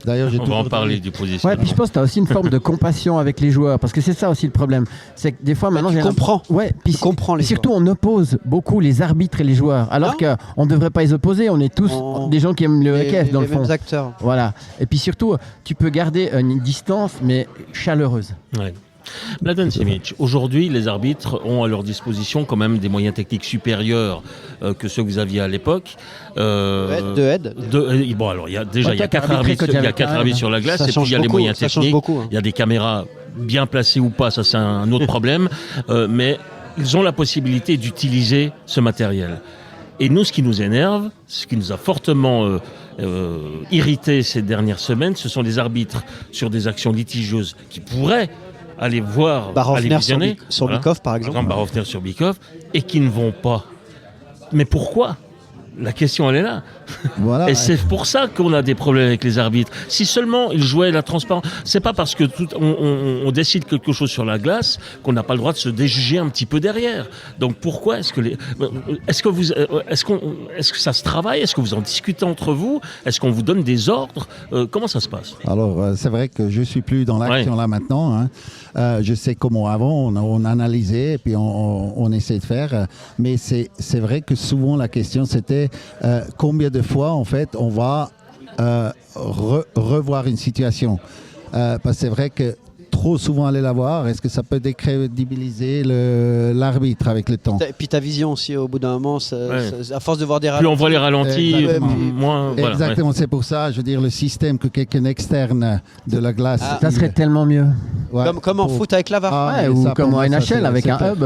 D'ailleurs,
on va en parler du positionnement.
Ouais, puis je pense que tu as aussi une forme de compassion avec les joueurs, parce que c'est ça aussi le problème. C'est que des fois, maintenant,
tu comprends.
Ouais, puis
comprends les
surtout,
joueurs.
on oppose beaucoup les arbitres et les joueurs, alors qu'on ne devrait pas les opposer. On est tous des gens qui aiment le EKF, dans le fond.
Les mêmes acteurs.
Voilà. Et puis surtout, tu peux garder une distance, mais chaleureuse.
Ouais. Mladen Simic, aujourd'hui, les arbitres ont à leur disposition quand même des moyens techniques supérieurs que ceux que vous aviez à l'époque.
De aide.
Bon, alors, il y a 4 arbitres sur la glace, et puis il y a les moyens techniques. Il y a des caméras bien placées ou pas, ça c'est un autre problème. Mais ils ont la possibilité d'utiliser ce matériel. Et nous, ce qui nous énerve, ce qui nous a fortement irrité ces dernières semaines, ce sont les arbitres sur des actions litigieuses qui pourraient aller voir, aller visionner.
Sur Bikov, par exemple.
Barofner sur Bikov, et qui ne vont pas. Mais pourquoi ? La question, elle est là.
Voilà.
Et c'est pour ça qu'on a des problèmes avec les arbitres. Si seulement ils jouaient la transparence, c'est pas parce que on décide quelque chose sur la glace qu'on n'a pas le droit de se déjuger un petit peu derrière. Donc pourquoi est-ce que ça se travaille ? Est-ce que vous en discutez entre vous ? Est-ce qu'on vous donne des ordres ? Comment ça se passe ?
Alors, c'est vrai que je suis plus dans l'action là maintenant. Hein. Je sais comment avant on analysait et puis on essaie de faire. Mais c'est vrai que souvent la question c'était combien de fois en fait on va revoir une situation. Parce que c'est vrai que trop souvent aller la voir, est-ce que ça peut décrédibiliser l'arbitre avec le temps ?
Et puis ta vision aussi, au bout d'un moment, à force de voir des ralentis.
Plus on voit les ralentis, moins...
Exactement, c'est pour ça, je veux dire, le système que quelqu'un externe de la glace...
Ça serait tellement mieux.
Ouais, comme en foot avec la VAR.
Ou comme en NHL avec un hub.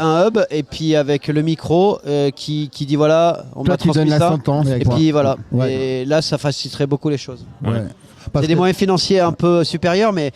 Un hub, et puis avec le micro qui dit voilà, on m'a transmis ça.
Sentence,
et puis voilà. Ouais. Et là, ça faciliterait beaucoup les choses.
Ouais.
Parce
C'est des
que-
moyens financiers un peu supérieurs, mais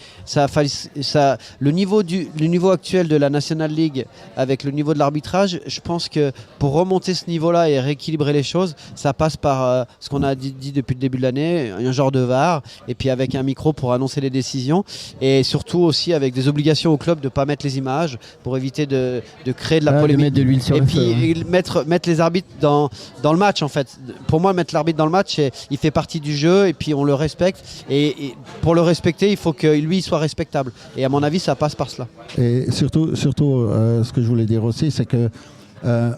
le niveau actuel de la National League avec le niveau de l'arbitrage, je pense que pour remonter ce niveau-là et rééquilibrer les choses, ça passe par ce qu'on a dit depuis le début de l'année, un genre de VAR, et puis avec un micro pour annoncer les décisions, et surtout aussi avec des obligations au club de ne pas mettre les images pour éviter de créer de la
De
polémique.
mettre de l'huile sur
Et
le
puis
feu.
mettre les arbitres dans le match en fait. Pour moi, mettre l'arbitre dans le match, il fait partie du jeu et puis on le respecte. Et pour le respecter, il faut que lui soit respectable. Et à mon avis, ça passe par cela.
Et surtout ce que je voulais dire aussi, c'est que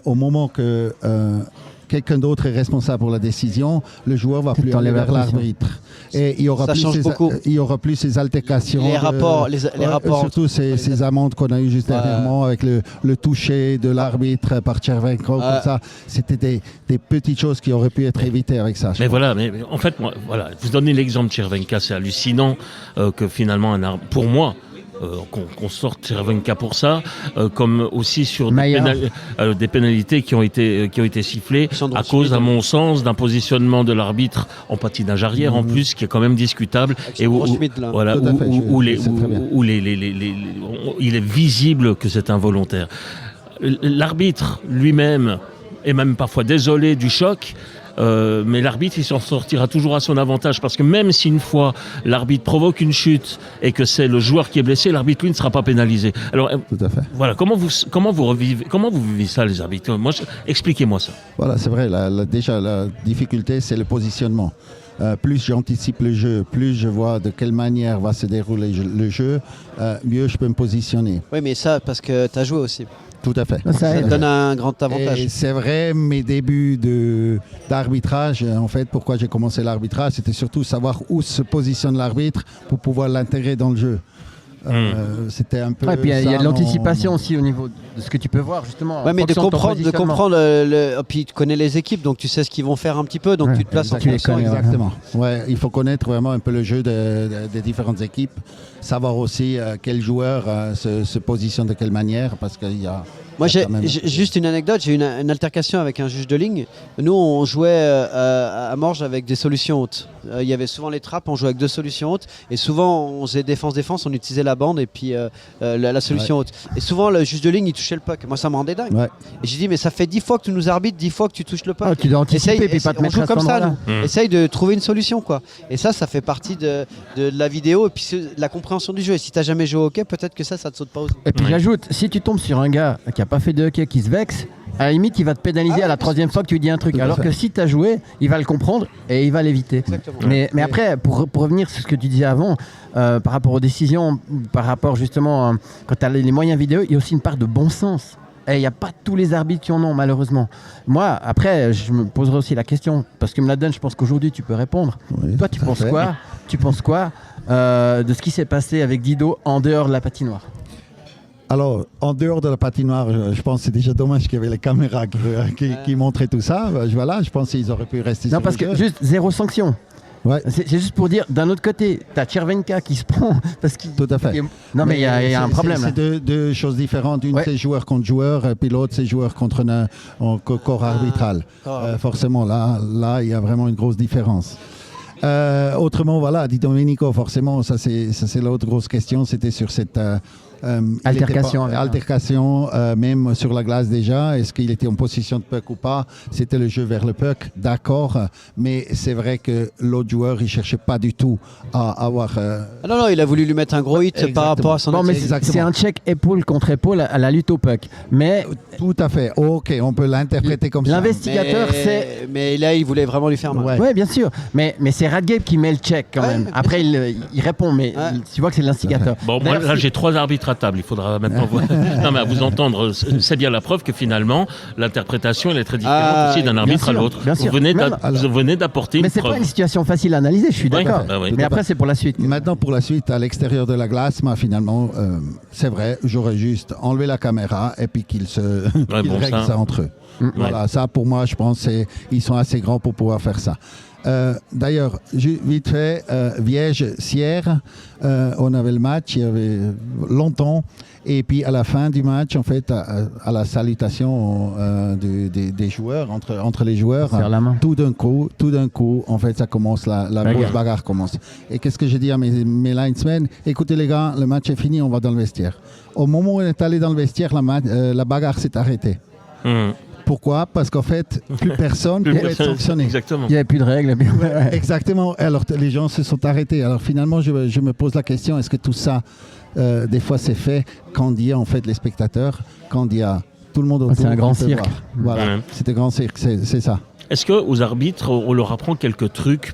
au moment que quelqu'un d'autre est responsable pour la décision, le joueur va plus aller
T'enlèves la
vers
pression.
l'arbitre. Et il y aura
Ça
plus
change beaucoup.
il y aura plus ces altercations.
Les rapports
surtout ces amendes qu'on a eues juste dernièrement avec le toucher de l'arbitre par Chervenko, comme ça. C'était des petites choses qui auraient pu être évitées avec ça.
Mais voilà, mais en fait, moi, voilà, vous donnez l'exemple de Chervenka, c'est hallucinant que finalement, pour moi, qu'on sorte Chervenka pour ça, comme aussi sur des pénalités qui ont été sifflées à cause, à mon sens, d'un positionnement de l'arbitre en patinage arrière en plus, qui est quand même discutable et où il est visible que c'est involontaire. L'arbitre lui-même est même parfois désolé du choc. Mais l'arbitre, il s'en sortira toujours à son avantage parce que même si une fois l'arbitre provoque une chute et que c'est le joueur qui est blessé, l'arbitre lui ne sera pas pénalisé. Alors
tout à fait.
Voilà, comment vous vivez ça, les arbitres? Expliquez-moi ça.
Voilà, c'est vrai. Déjà, la difficulté, c'est le positionnement. Plus j'anticipe le jeu, plus je vois de quelle manière va se dérouler le jeu, mieux je peux me positionner.
Oui, mais ça, parce que tu as joué aussi.
Tout à fait.
Ça donne un grand avantage.
Et c'est vrai, mes débuts d'arbitrage, en fait, pourquoi j'ai commencé l'arbitrage, c'était surtout savoir où se positionne l'arbitre pour pouvoir l'intégrer dans le jeu. C'était un peu.
Et puis il y a de l'anticipation aussi au niveau de ce que tu peux voir justement.
Ouais, mais de comprendre puis tu connais les équipes, donc tu sais ce qu'ils vont faire un petit peu, donc tu te places en fonction.
Exactement. Ouais, il faut connaître vraiment un peu le jeu des différentes équipes, savoir aussi quel joueur se positionne de quelle manière, parce qu'il y a.
Moi, j'ai juste une anecdote. J'ai eu une altercation avec un juge de ligne. Nous, on jouait à Morges avec des solutions hautes. Il y avait souvent les trappes, on jouait avec 2 solutions hautes. Et souvent, on faisait défense-défense, on utilisait la bande et puis la solution haute. Et souvent, le juge de ligne, il touchait le puck. Moi, ça me rendait dingue. Ouais. Et j'ai dit, mais ça fait 10 fois que tu nous arbitres, 10 fois que tu touches le puck.
Tu dois anticiper et pas te mettre
on joue comme ça, nous. Essaye de trouver une solution, quoi. Et ça fait partie de la vidéo et puis de la compréhension du jeu. Et si tu n'as jamais joué au hockey, peut-être que ça te saute pas aux yeux.
Et puis j'ajoute, si tu tombes sur un gars qui n'a pas fait de hockey, qui se vexe, à la limite, il va te pénaliser à la 3e fois que tu lui dis un truc. Alors que si tu as joué, il va le comprendre et il va l'éviter. Mais après, pour revenir sur ce que tu disais avant, par rapport aux décisions, par rapport justement, quand tu as les moyens vidéo, il y a aussi une part de bon sens. Et il n'y a pas tous les arbitres qui en ont, malheureusement. Moi, après, je me poserai aussi la question, parce que Mladen, je pense qu'aujourd'hui, tu peux répondre. Oui, toi, tu penses quoi de ce qui s'est passé avec Dido en dehors de la patinoire?
Alors, en dehors de la patinoire, je pense que c'est déjà dommage qu'il y avait les caméras qui montraient tout ça. Voilà, je pense qu'ils auraient pu rester sur le jeu.
Non, parce que juste 0 sanction. Ouais. C'est juste pour dire, d'un autre côté, t'as Chervenka qui se prend parce qu'il.
Tout à fait.
Non, mais il y a un problème.
C'est deux choses différentes. Une, c'est joueur contre joueur, et puis l'autre, c'est joueur contre un corps arbitral. Forcément, là, il y a vraiment une grosse différence. Autrement, voilà, Di Domenico, forcément, ça c'est l'autre grosse question. C'était sur cette. Altercation, même sur la glace déjà. Est-ce qu'il était en position de puck ou pas? C'était le jeu vers le puck, d'accord. Mais c'est vrai que l'autre joueur, il cherchait pas du tout à avoir.
Non, il a voulu lui mettre un gros hit par rapport à son.
Non, mais c'est un check épaule contre épaule à la lutte au puck. Mais
tout à fait. Ok, on peut l'interpréter comme ça.
L'investigateur,
Mais là, il voulait vraiment lui faire mal.
Ouais, bien sûr. Mais c'est Radgate qui met le check quand même. Après, il répond, mais tu vois que c'est l'instigateur.
Bon, moi, là, j'ai 3 arbitres à table. Il faudra maintenant à vous entendre. C'est bien la preuve que finalement, l'interprétation elle est très différente aussi d'un arbitre à l'autre. Vous venez d'apporter une preuve.
Mais c'est pas une situation facile à analyser, je suis d'accord. Mais après, c'est pour la suite.
Maintenant, pour la suite, à l'extérieur de la glace, finalement, c'est vrai, j'aurais juste enlevé la caméra et puis qu'ils règlent ça entre eux. Voilà, ça pour moi, je pense, ils sont assez grands pour pouvoir faire ça. D'ailleurs, vite fait, Viège-Sierre, on avait le match, il y avait longtemps. Et puis à la fin du match, en fait, à la salutation des joueurs, entre les joueurs,
Serre la main.
tout d'un coup, en fait, ça commence, la grosse bagarre commence. Et qu'est-ce que j'ai dit à mes linesmen? Écoutez les gars, le match est fini, on va dans le vestiaire. Au moment où on est allé dans le vestiaire, la bagarre s'est arrêtée. Pourquoi? Parce qu'en fait, plus personne pouvait être sanctionné.
Exactement.
Il n'y avait plus de règles. Mais ouais.
Exactement. Alors les gens se sont arrêtés. Alors finalement, je me pose la question, est-ce que tout ça, des fois, c'est fait quand il y a en fait les spectateurs, quand il y a tout le monde autour?
C'est un grand
qui peut
cirque.
voir. Voilà, c'est un grand cirque, c'est ça.
Est-ce qu'aux arbitres, on leur apprend quelques trucs,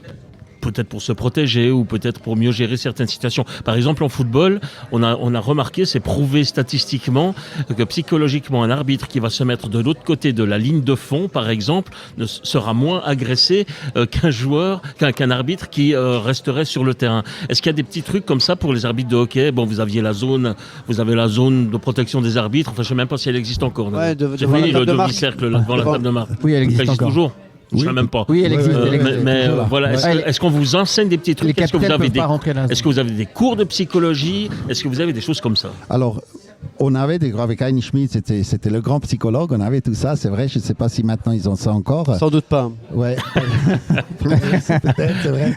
peut-être pour se protéger ou peut-être pour mieux gérer certaines situations? Par exemple, en football, on a remarqué, c'est prouvé statistiquement, que psychologiquement, un arbitre qui va se mettre de l'autre côté de la ligne de fond, par exemple, sera moins agressé qu'un arbitre qui resterait sur le terrain. Est-ce qu'il y a des petits trucs comme ça pour les arbitres de hockey? Bon, vous avez la zone de protection des arbitres. Enfin, je ne sais même pas si elle existe encore.
Ouais,
J'ai
devant
fini
la
le
table de marque.
demi-cercle devant la table de marque.
Oui, elle existe encore.
toujours. Je ne sais même pas.
Oui, elle existe.
Mais voilà, est-ce qu'on vous enseigne des petits trucs?
Les capitaines peuvent pas rentrer là.
Est-ce que vous avez des cours de psychologie? Est-ce que vous avez des choses comme ça?
Alors, on avait avec Heini Schmidt, c'était le grand psychologue, on avait tout ça, c'est vrai, je ne sais pas si maintenant ils ont ça encore.
Sans doute pas.
Ouais, peut-être, c'est vrai.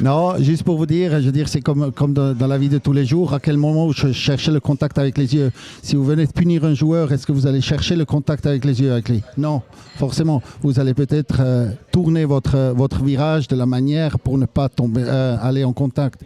Non, juste pour vous dire, je veux dire, c'est comme dans la vie de tous les jours, à quel moment je cherchais le contact avec les yeux. Si vous venez de punir un joueur, est-ce que vous allez chercher le contact avec les yeux avec lui? Non, forcément. Vous allez peut-être tourner votre virage de la manière pour ne pas aller en contact.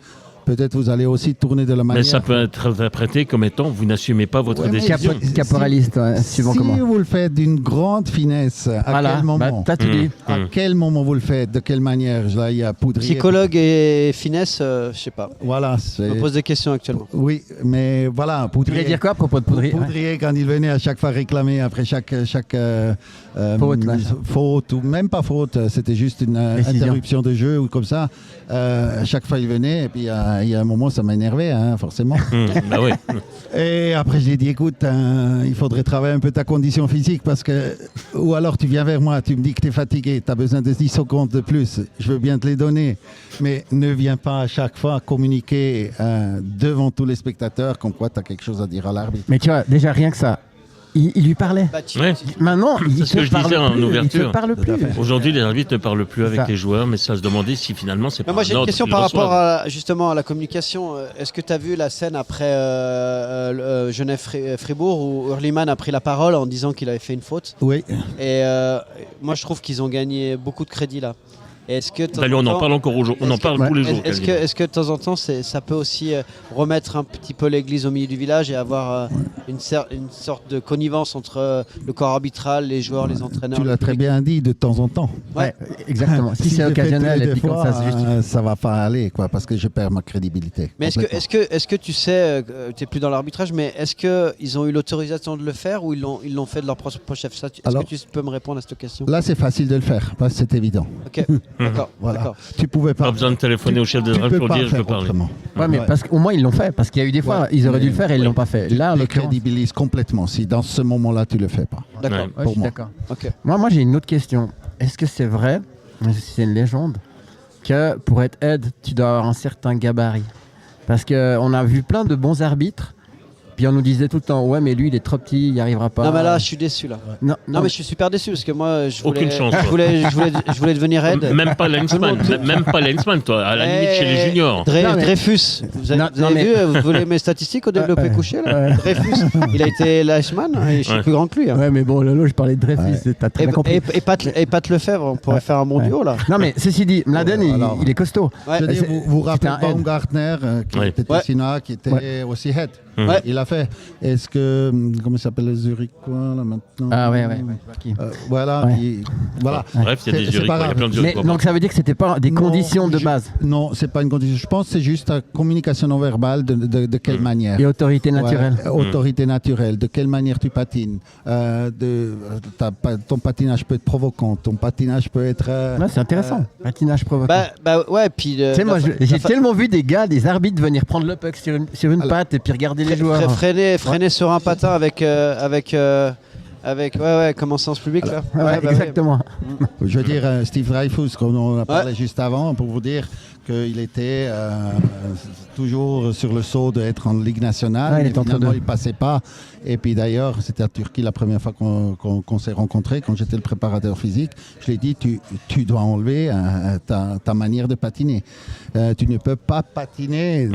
Peut-être vous allez aussi tourner de la manière...
Mais ça peut être interprété comme étant vous n'assumez pas votre décision.
Caporaliste, suivant comment.
Si vous le faites d'une grande finesse, à quel moment
t'as tout dit.
À quel moment vous le faites? De quelle manière? Là, il y a Poudrier.
Psychologue et finesse, je sais pas.
Voilà.
Je me pose des questions actuellement.
Oui, mais voilà,
Tu voulais dire quoi à propos de Poudrier?
Poudrier, quand il venait à chaque fois réclamer après chaque faute, ou même pas faute, c'était juste une interruption de jeu ou comme ça. À chaque fois, il venait et puis il y a un moment, ça m'a énervé, hein, forcément.
Bah oui.
Et après, je lui ai dit, écoute, il faudrait travailler un peu ta condition physique parce que... Ou alors, tu viens vers moi, tu me dis que tu es fatigué, tu as besoin de 10 secondes de plus, je veux bien te les donner. Mais ne viens pas à chaque fois communiquer devant tous les spectateurs comme quoi tu as quelque chose à dire à l'arbitre.
Mais tu vois, déjà, rien que ça. Il lui parlait.
Ouais.
Maintenant, il
C'est ce que je disais en ouverture.
Il ne parle plus.
Aujourd'hui, les arbitres ne parlent plus avec
Ça.
les joueurs, mais ça se demandait si finalement c'est pas
Moi j'ai
un
une
ordre
question
qu'ils
par rapport
reçoivent.
justement à la communication. Est-ce que tu as vu la scène après Genève-Fribourg où Hurliman a pris la parole en disant qu'il avait fait une faute?
Oui.
Et moi je trouve qu'ils ont gagné beaucoup de crédit là. Est-ce que
On en parle encore aujourd'hui, on en parle tous les jours.
Est-ce que de temps en temps ça peut aussi remettre un petit peu l'église au milieu du village et avoir une sorte de connivence entre le corps arbitral, les joueurs, les entraîneurs?
Tu l'as très bien dit, de temps en temps.
Ouais, exactement. Si c'est
je fais
occasionnel
tous les
et puis
deux
comme
fois,
ça se justifie.
ça va pas aller, quoi, parce que je perds ma crédibilité.
Mais est-ce que tu sais, tu n'es plus dans l'arbitrage, mais est-ce qu'ils ont eu l'autorisation de le faire ou ils l'ont fait de leur propre chef? Est-ce que tu peux me répondre à cette question?
Là, c'est facile de le faire, parce que c'est évident.
Ok, d'accord.
Voilà.
D'accord.
Tu pouvais pas.
Pas besoin de téléphoner au chef de draft pour dire je veux parler.
Ouais, mais parce qu'au moins ils l'ont fait. Parce qu'il y a eu des fois, ils auraient dû le faire et ils l'ont pas fait. Là, en
le
l'occurrence.
crédibilise complètement si dans ce moment-là tu le fais pas.
D'accord.
Ouais.
Ouais, je
pour
suis
moi.
d'accord.
Ok.
Moi, j'ai une autre question. Est-ce que c'est vrai, c'est une légende, que pour être aide, tu dois avoir un certain gabarit? Parce qu'on a vu plein de bons arbitres, puis on nous disait tout le temps, ouais, mais lui, il est trop petit, il n'y arrivera pas.
Non mais là je suis déçu là.
Non,
Non mais je suis super déçu parce que moi je
Aucune
voulais,
chance,
je
toi.
voulais devenir aide.
Même pas Lensman, même pas Lensman, toi, à la limite chez les juniors.
Non, mais-
Dreyfus, vous avez,
Non,
vous avez
mais-
vu, vous voulez mes statistiques au développé couché là? Dreyfus, il a été Leishman et je suis
Ouais.
plus grand que lui. Hein.
Ouais, mais bon, Lolo, je parlais de Dreyfus, t'as très bien compris.
Et Pat Lefebvre, on pourrait faire un bon duo là.
Non, mais ceci dit, Mladen,
Alors-
il est costaud.
Ouais.
Je veux dire, vous rappelez
c'était un aide.
Baumgartner, qui
Ouais.
était
Ouais.
Sina, qui était aussi head.
Ouais.
Il a fait. Est-ce que, comment il s'appelle, le Zurichois là maintenant?
Ah ouais. Ok.
Voilà.
Ouais.
Voilà.
Bref, il y a des
C'est
Zurichois,
pas
il y a plein de
Mais,
Zurichois.
donc ça veut dire que c'était pas des
Non,
conditions de base
Non, c'est pas une condition. Je pense que c'est juste la communication non verbale de quelle manière.
et autorité naturelle.
Ouais, autorité naturelle, de quelle manière tu patines. Ton patinage peut être provocant, ton patinage peut être...
Ouais, c'est intéressant. Patinage provoquant.
Bah ouais, puis
Tu sais, moi, j'ai tellement vu des gars, des arbitres venir prendre le puck sur une
Alors,
patte et puis regarder les joueurs.
freiner sur un patin avec Avec comme en séance publique là.
Ouais, exactement.
Je veux dire, Steve Dreyfus, comme on a parlé juste avant, pour vous dire qu'il était toujours sur le saut d'être en Ligue nationale.
Ouais, il
mais
est entre
finalement,
deux.
il ne passait pas. Et puis d'ailleurs, c'était à Turquie la première fois qu'on s'est rencontrés, quand j'étais le préparateur physique. Je lui ai dit, tu dois enlever ta manière de patiner. Tu ne peux pas patiner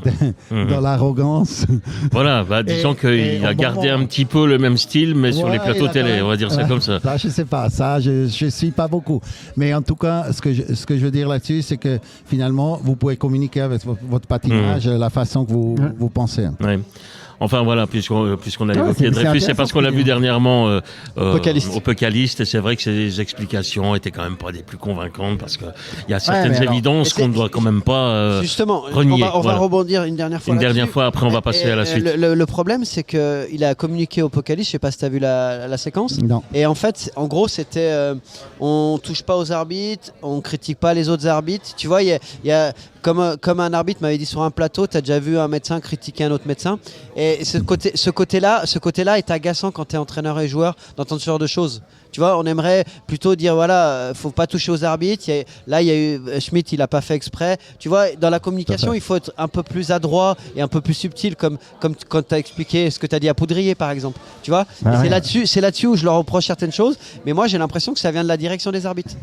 dans l'arrogance.
Voilà, disons
et
qu'il a
au
gardé
moment-
un petit peu le même style, mais sur les
Ouais,
plateaux
il a
télé,
quand même-
on va dire ça comme ça.
Ça, je sais pas. Ça, je suis pas beaucoup. Mais en tout cas, ce que je veux dire là-dessus, c'est que finalement, vous pouvez communiquer avec votre patinage, la façon que vous pensez.
Ouais. Enfin voilà, puisqu'on a
c'est
évoqué Dreyfus, c'est
intéressant
parce qu'on l'a
ce
vu
qu'il dit.
dernièrement
Pocaliste.
au Pocaliste, et c'est vrai que ses explications étaient quand même pas des plus convaincantes, parce qu'il y a certaines
mais alors-
évidences
Mais
qu'on ne doit quand même pas
Justement,
renier.
on va
Voilà.
rebondir une dernière fois.
Une dernière
là-dessus.
fois, après on va passer à la suite.
Le problème, c'est qu'il a communiqué au Pocaliste, je sais pas si tu as vu la séquence.
Non.
Et en fait, en gros, c'était on touche pas aux arbitres, on critique pas les autres arbitres. Tu vois, il y a comme un arbitre m'avait dit sur un plateau, tu as déjà vu un médecin critiquer un autre médecin. Et ce côté-là est agaçant quand tu es entraîneur et joueur d'entendre ce genre de choses. Tu vois, on aimerait plutôt dire voilà, faut pas toucher aux arbitres. Là, il y a eu Schmitt, il a pas fait exprès. Tu vois, dans la communication, il faut être un peu plus adroit et un peu plus subtil, comme quand tu as expliqué ce que tu as dit à Poudrier, par exemple. Tu vois,
Bah
et
ouais.
c'est là-dessus où je leur reproche certaines choses. Mais moi, j'ai l'impression que ça vient de la direction des arbitres.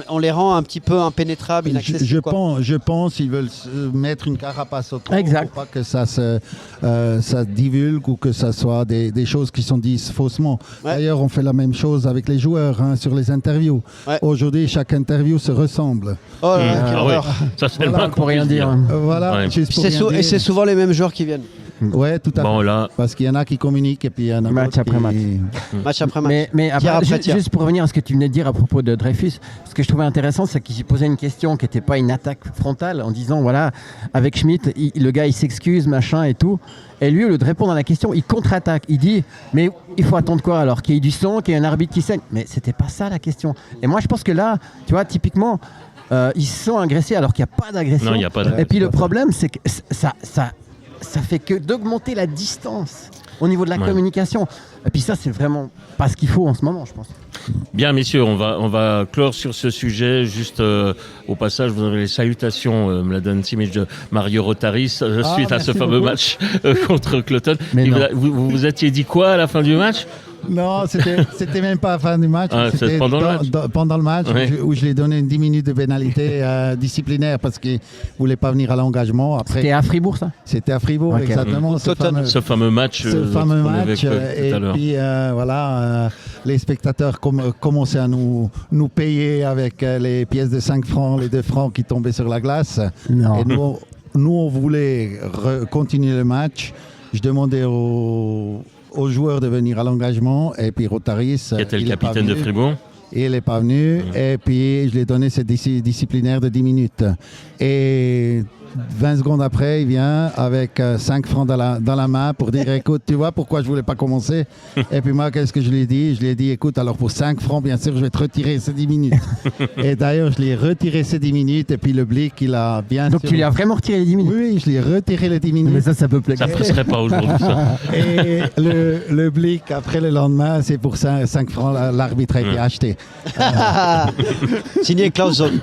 On les rend un petit peu impénétrables, inaccessibles.
Je pense qu'ils veulent mettre une carapace autour
Exact.
pour pas que ça divulgue ou que ça soit des choses qui sont dites faussement.
Ouais.
D'ailleurs, on fait la même chose avec les joueurs sur les interviews.
Ouais.
Aujourd'hui, chaque interview se ressemble.
Oh là là, quelle
Ah ouais,
horreur.
ça c'est le
Voilà,
moins
Pour rien dire.
Voilà,
Ouais.
juste pour
C'est
rien
et
dire.
c'est souvent les mêmes joueurs qui viennent,
Ouais, tout à
Bon
fait.
là,
Parce qu'il y en a qui communiquent et puis il y en a
Match
d'autres
après
qui...
match.
match après match.
Mais après,
Tiers après tiers.
juste pour revenir à ce que tu venais de dire à propos de Dreyfus, ce que je trouvais intéressant, c'est qu'il posait une question qui n'était pas une attaque frontale en disant voilà, avec Schmitt, le gars il s'excuse, machin et tout. Et lui, au lieu de répondre à la question, il contre-attaque. Il dit mais il faut attendre quoi alors? Qu'il y ait du sang, qu'il y ait un arbitre qui saigne? Mais c'était pas ça la question. Et moi, je pense que là, tu vois, typiquement, ils se sont agressés alors qu'il n'y a pas d'agression.
non, il n'y a pas de...
Et puis le problème, c'est que ça fait que d'augmenter la distance au niveau de la
Ouais.
communication. Et puis ça, c'est vraiment pas ce qu'il faut en ce moment, je pense.
Bien, messieurs, on va clore sur ce sujet. Juste au passage, vous avez les salutations, Mladen Simic de Mario Rotaris, suite à ce
merci
fameux
beaucoup.
match contre Cloton.
Mais
Et
non.
vous vous étiez dit quoi à la fin du match?
Non, c'était même pas à la fin du match.
Ah,
c'était
c'est pendant le match.
pendant le match
Ouais.
où je lui ai donné 10 minutes de pénalité disciplinaire parce qu'il ne voulait pas venir à l'engagement.
C'était
Après,
à Fribourg, ça?
c'était à Fribourg,
Ok.
exactement.
Ce fameux match,
ce fameux
qu'on
match.
évoquait
Et
tout à l'heure.
puis voilà, les spectateurs commençaient à nous payer avec les pièces de 5 francs, les 2 francs qui tombaient sur la glace.
Non.
Et nous, on voulait continuer le match. Je demandais aux joueurs de venir à l'engagement. Et puis Rotaris,
Qui était le
il est pas
capitaine de
venu.
Fribourg.
Et il n'est pas venu. Et puis, je lui ai donné cette disciplinaire de 10 minutes. Et 20 secondes après, il vient avec 5 francs dans la main pour dire écoute, tu vois pourquoi je ne voulais pas commencer? Et puis moi, qu'est-ce que je lui ai dit? Je lui ai dit écoute, alors pour 5 francs, bien sûr, je vais te retirer ces 10 minutes. Et d'ailleurs, je lui ai retiré ces 10 minutes. Et puis le Blick, il a bien
Donc
sûr...
tu lui as vraiment retiré les 10 minutes?
Oui, je lui ai retiré les 10 minutes.
Mais ça peut plaire.
Ça ne passerait pas aujourd'hui, ça.
Et le Blick, après le lendemain, c'est pour 5 francs, l'arbitre a été acheté.
Signé Klaus Zone.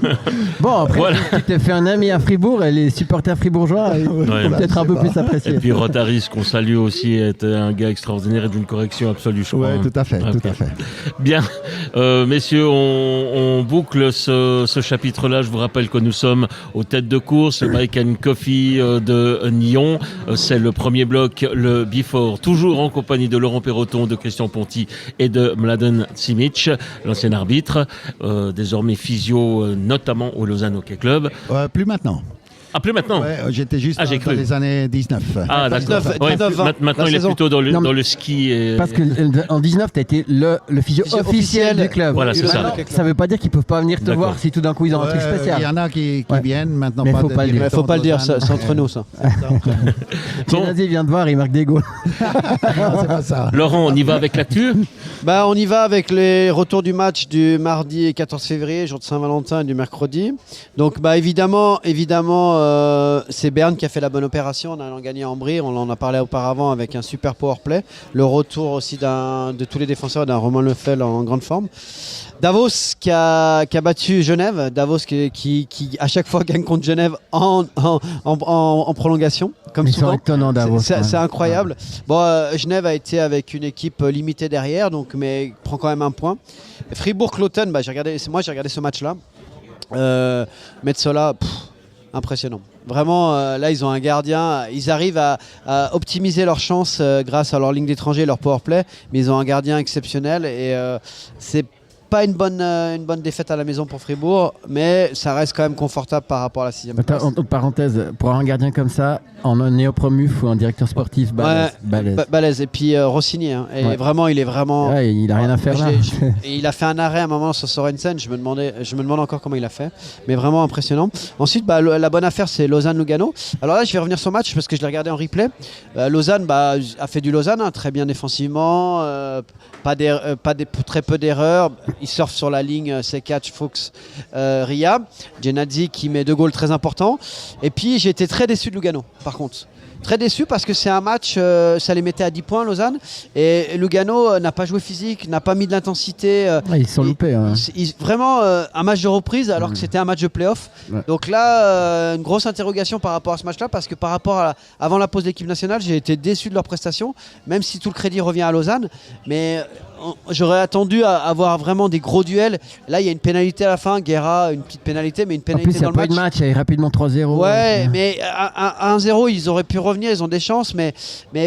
Bon, après,
Voilà.
tu t'es fait un ami à Fribourg et les supporters fribourgeois, ils vont
Ouais.
peut-être un peu plus
Et
apprécier.
puis Rotaris, qu'on salue aussi, est un gars extraordinaire et d'une correction absolue, je crois.
Oui, tout à fait,
Ok.
tout à fait.
Bien, messieurs, on boucle ce chapitre-là. Je vous rappelle que nous sommes aux têtes de course, le Bike and Coffee de Nyon. C'est le premier bloc, le Before, toujours en compagnie de Laurent Perroton, de Christian Ponty et de Mladen Simic, l'ancien arbitre, désormais physio, notamment au Lausanne Hockey Club.
Plus maintenant.
Appelez maintenant.
Ouais, j'étais juste
J'ai
dans
cru.
les années 19.
Ah, d'accord.
19,
Ouais,
19, 20,
maintenant,
la
il est
saison.
plutôt dans
Non, mais-
le ski. Et...
Parce que en 19, tu as été le physio
Physio
officiel
officiel
du club.
Voilà, c'est ça.
Maintenant, ça veut pas dire qu'ils peuvent pas venir te
D'accord.
voir si tout d'un coup ils ont un truc
Il y
spécial.
en a qui
Ouais.
viennent maintenant.
Mais faut pas le dire.
Mais faut pas le dire, ça, c'est entre nous ça.
Bon.
Genazi vient de voir, il marque des goals.
Non, c'est pas ça.
Laurent, on y va avec l'actu?
Bah, on y va avec les retours du match du mardi 14 février, jour de Saint-Valentin, et du mercredi. Donc, bah, évidemment, c'est Berne qui a fait la bonne opération en allant gagner à Ambry. On en a parlé auparavant avec un super powerplay. Le retour aussi de tous les défenseurs d'un Romain Lefel en grande forme. Davos qui a battu Genève. Davos qui à chaque fois gagne contre Genève en prolongation. Comme
Ils
souvent.
sont étonnants, Davos.
C'est incroyable. Bon, Genève a été avec une équipe limitée derrière, mais prend quand même un point. Fribourg-Cloten, j'ai regardé ce match-là. Metsola, impressionnant. Vraiment, là, ils ont un gardien. Ils arrivent à optimiser leurs chances grâce à leur ligne d'étrangers et leur powerplay, mais ils ont un gardien exceptionnel et c'est pas une bonne défaite à la maison pour Fribourg, mais ça reste quand même confortable par rapport à la 6e place.
Entre parenthèses, pour avoir un gardien comme ça, en néo-promu ou en directeur sportif, balèze.
Et puis Rossini, hein. Et vraiment, il est vraiment...
Ouais, il a rien à faire là.
Et il a fait un arrêt à un moment sur Sorensen, je me demande encore comment il a fait, mais vraiment impressionnant. Ensuite, la bonne affaire, c'est Lausanne-Lugano. Alors là, je vais revenir sur le match parce que je l'ai regardé en replay. Lausanne a fait du Lausanne, hein, très bien défensivement, très peu d'erreurs. Il surfe sur la ligne Sekac, Fuchs, Ria. Genadzi qui met 2 goals très importants. Et puis j'ai été très déçu de Lugano, par contre. Très déçu parce que c'est un match, ça les mettait à 10 points, Lausanne. Et Lugano n'a pas joué physique, n'a pas mis de l'intensité.
Ils sont loupés. Hein.
Vraiment un match de reprise alors que c'était un match de play-off. Ouais. Donc là, une grosse interrogation par rapport à ce match-là parce que par rapport avant la pause de l'équipe nationale, j'ai été déçu de leur prestation, même si tout le crédit revient à Lausanne. Mais j'aurais attendu à avoir vraiment des gros duels. Là, il y a une pénalité à la fin. Guerra, une petite pénalité, mais une pénalité dans le match.
En plus, il n'y a pas eu de match, il y a eu rapidement 3-0.
Ouais, mais à 1-0, ils auraient pu revenir, ils ont des chances, mais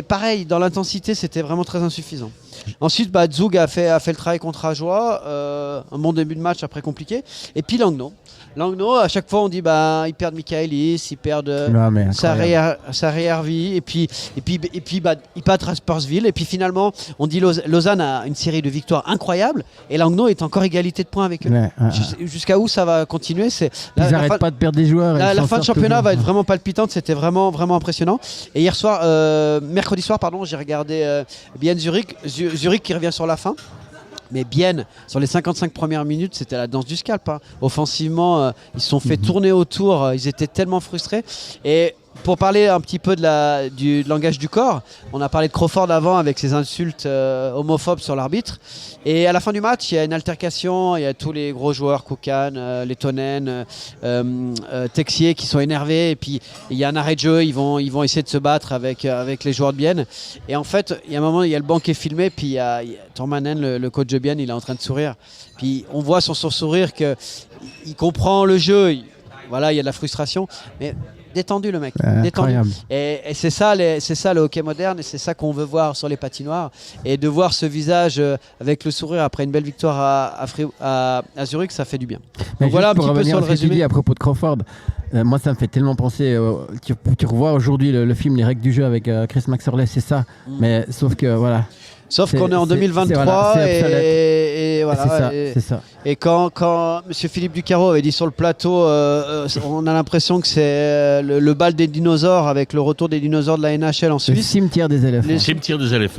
pareil, dans l'intensité, c'était vraiment très insuffisant. Ensuite, Zug a fait le travail contre Ajoie, un bon début de match après compliqué. Et puis Langnau, à chaque fois on dit ils perdent Michaelis, ils perdent Sarri-Hervy, et puis ils battent Rasperswil, et puis finalement on dit Lausanne a une série de victoires incroyables, et Langnau est encore égalité de points avec eux. Jusqu'à où ça va continuer,
ils n'arrêtent pas de perdre des joueurs.
La fin de championnat va être vraiment palpitante, c'était vraiment, vraiment impressionnant. Et mercredi soir, j'ai regardé Bienne Zurich qui revient sur la fin. Mais bien, sur les 55 premières minutes, c'était la danse du scalp. Hein. Offensivement, ils se sont fait tourner autour. Ils étaient tellement frustrés. Et pour parler un petit peu du langage du corps, on a parlé de Crawford avant avec ses insultes homophobes sur l'arbitre. Et à la fin du match, il y a une altercation. Il y a tous les gros joueurs, Koukan, Lettonen, Texier qui sont énervés. Et puis il y a un arrêt de jeu. Ils vont essayer de se battre avec les joueurs de Bienne. Et en fait, il y a un moment, il y a le banc qui est filmé. Puis il y a Tormanen, le coach de Bienne, il est en train de sourire. Puis on voit sur son sourire qu'il comprend le jeu. Voilà, il y a de la frustration. Mais détendu le mec, détendu. Et c'est ça le hockey moderne, et c'est ça qu'on veut voir sur les patinoires, et de voir ce visage avec le sourire après une belle victoire à Zurich, ça fait du bien. Donc voilà un petit peu sur le résumé.
À propos de Crawford, moi ça me fait tellement penser, tu revois aujourd'hui le film Les règles du jeu avec Chris Maxwell, c'est ça, mais sauf que voilà.
Sauf qu'on est en 2023 et voilà.
C'est ça.
Et quand M. Philippe Ducarreau avait dit sur le plateau, on a l'impression que c'est le bal des dinosaures avec le retour des dinosaures de la NHL en Suisse.
Le cimetière des éléphants.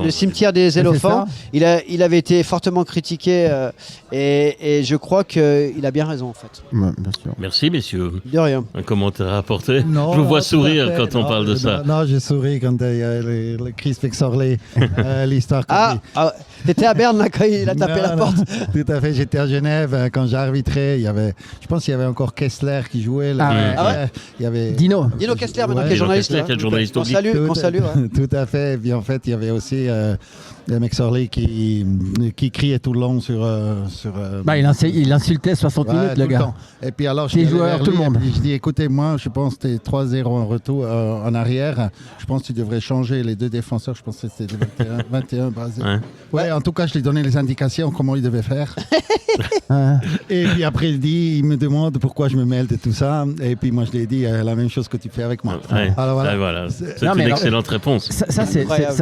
Le cimetière des éléphants.
Il avait été fortement critiqué et je crois qu'il a bien raison en fait.
Ouais, bien sûr.
Merci messieurs.
De rien.
Un commentaire à apporter. Je vous vois sourire quand on parle de ça.
Non, je souris quand il y a le Chris Fexorley, l'histoire.
T'étais à Berne là quand il a tapé la porte.
Tout à fait, j'étais à Genève quand j'ai arbitré. Je pense qu'il y avait encore Kessler qui jouait. Il y avait
Dino
Kessler maintenant qui est journaliste.
Qu'on
salue.
Tout à fait. Et puis en fait, il y avait aussi le mec Sorley qui criait tout le long sur.
Il insultait 60 minutes le gars.
Et puis alors,
les joueurs, tout le monde.
Je dis, écoutez, moi, je pense que c'était 3-0 en retour en arrière. Je pense que tu devrais changer les deux défenseurs. Je pense que c'était 21 basé. Ouais, en tout cas, je lui donnais les indications comment il devait faire. Et puis après, il me demande pourquoi je me mêle de tout ça. Et puis moi, je lui ai dit la même chose que tu fais avec moi.
Alors voilà. C'est une excellente réponse.
Ça,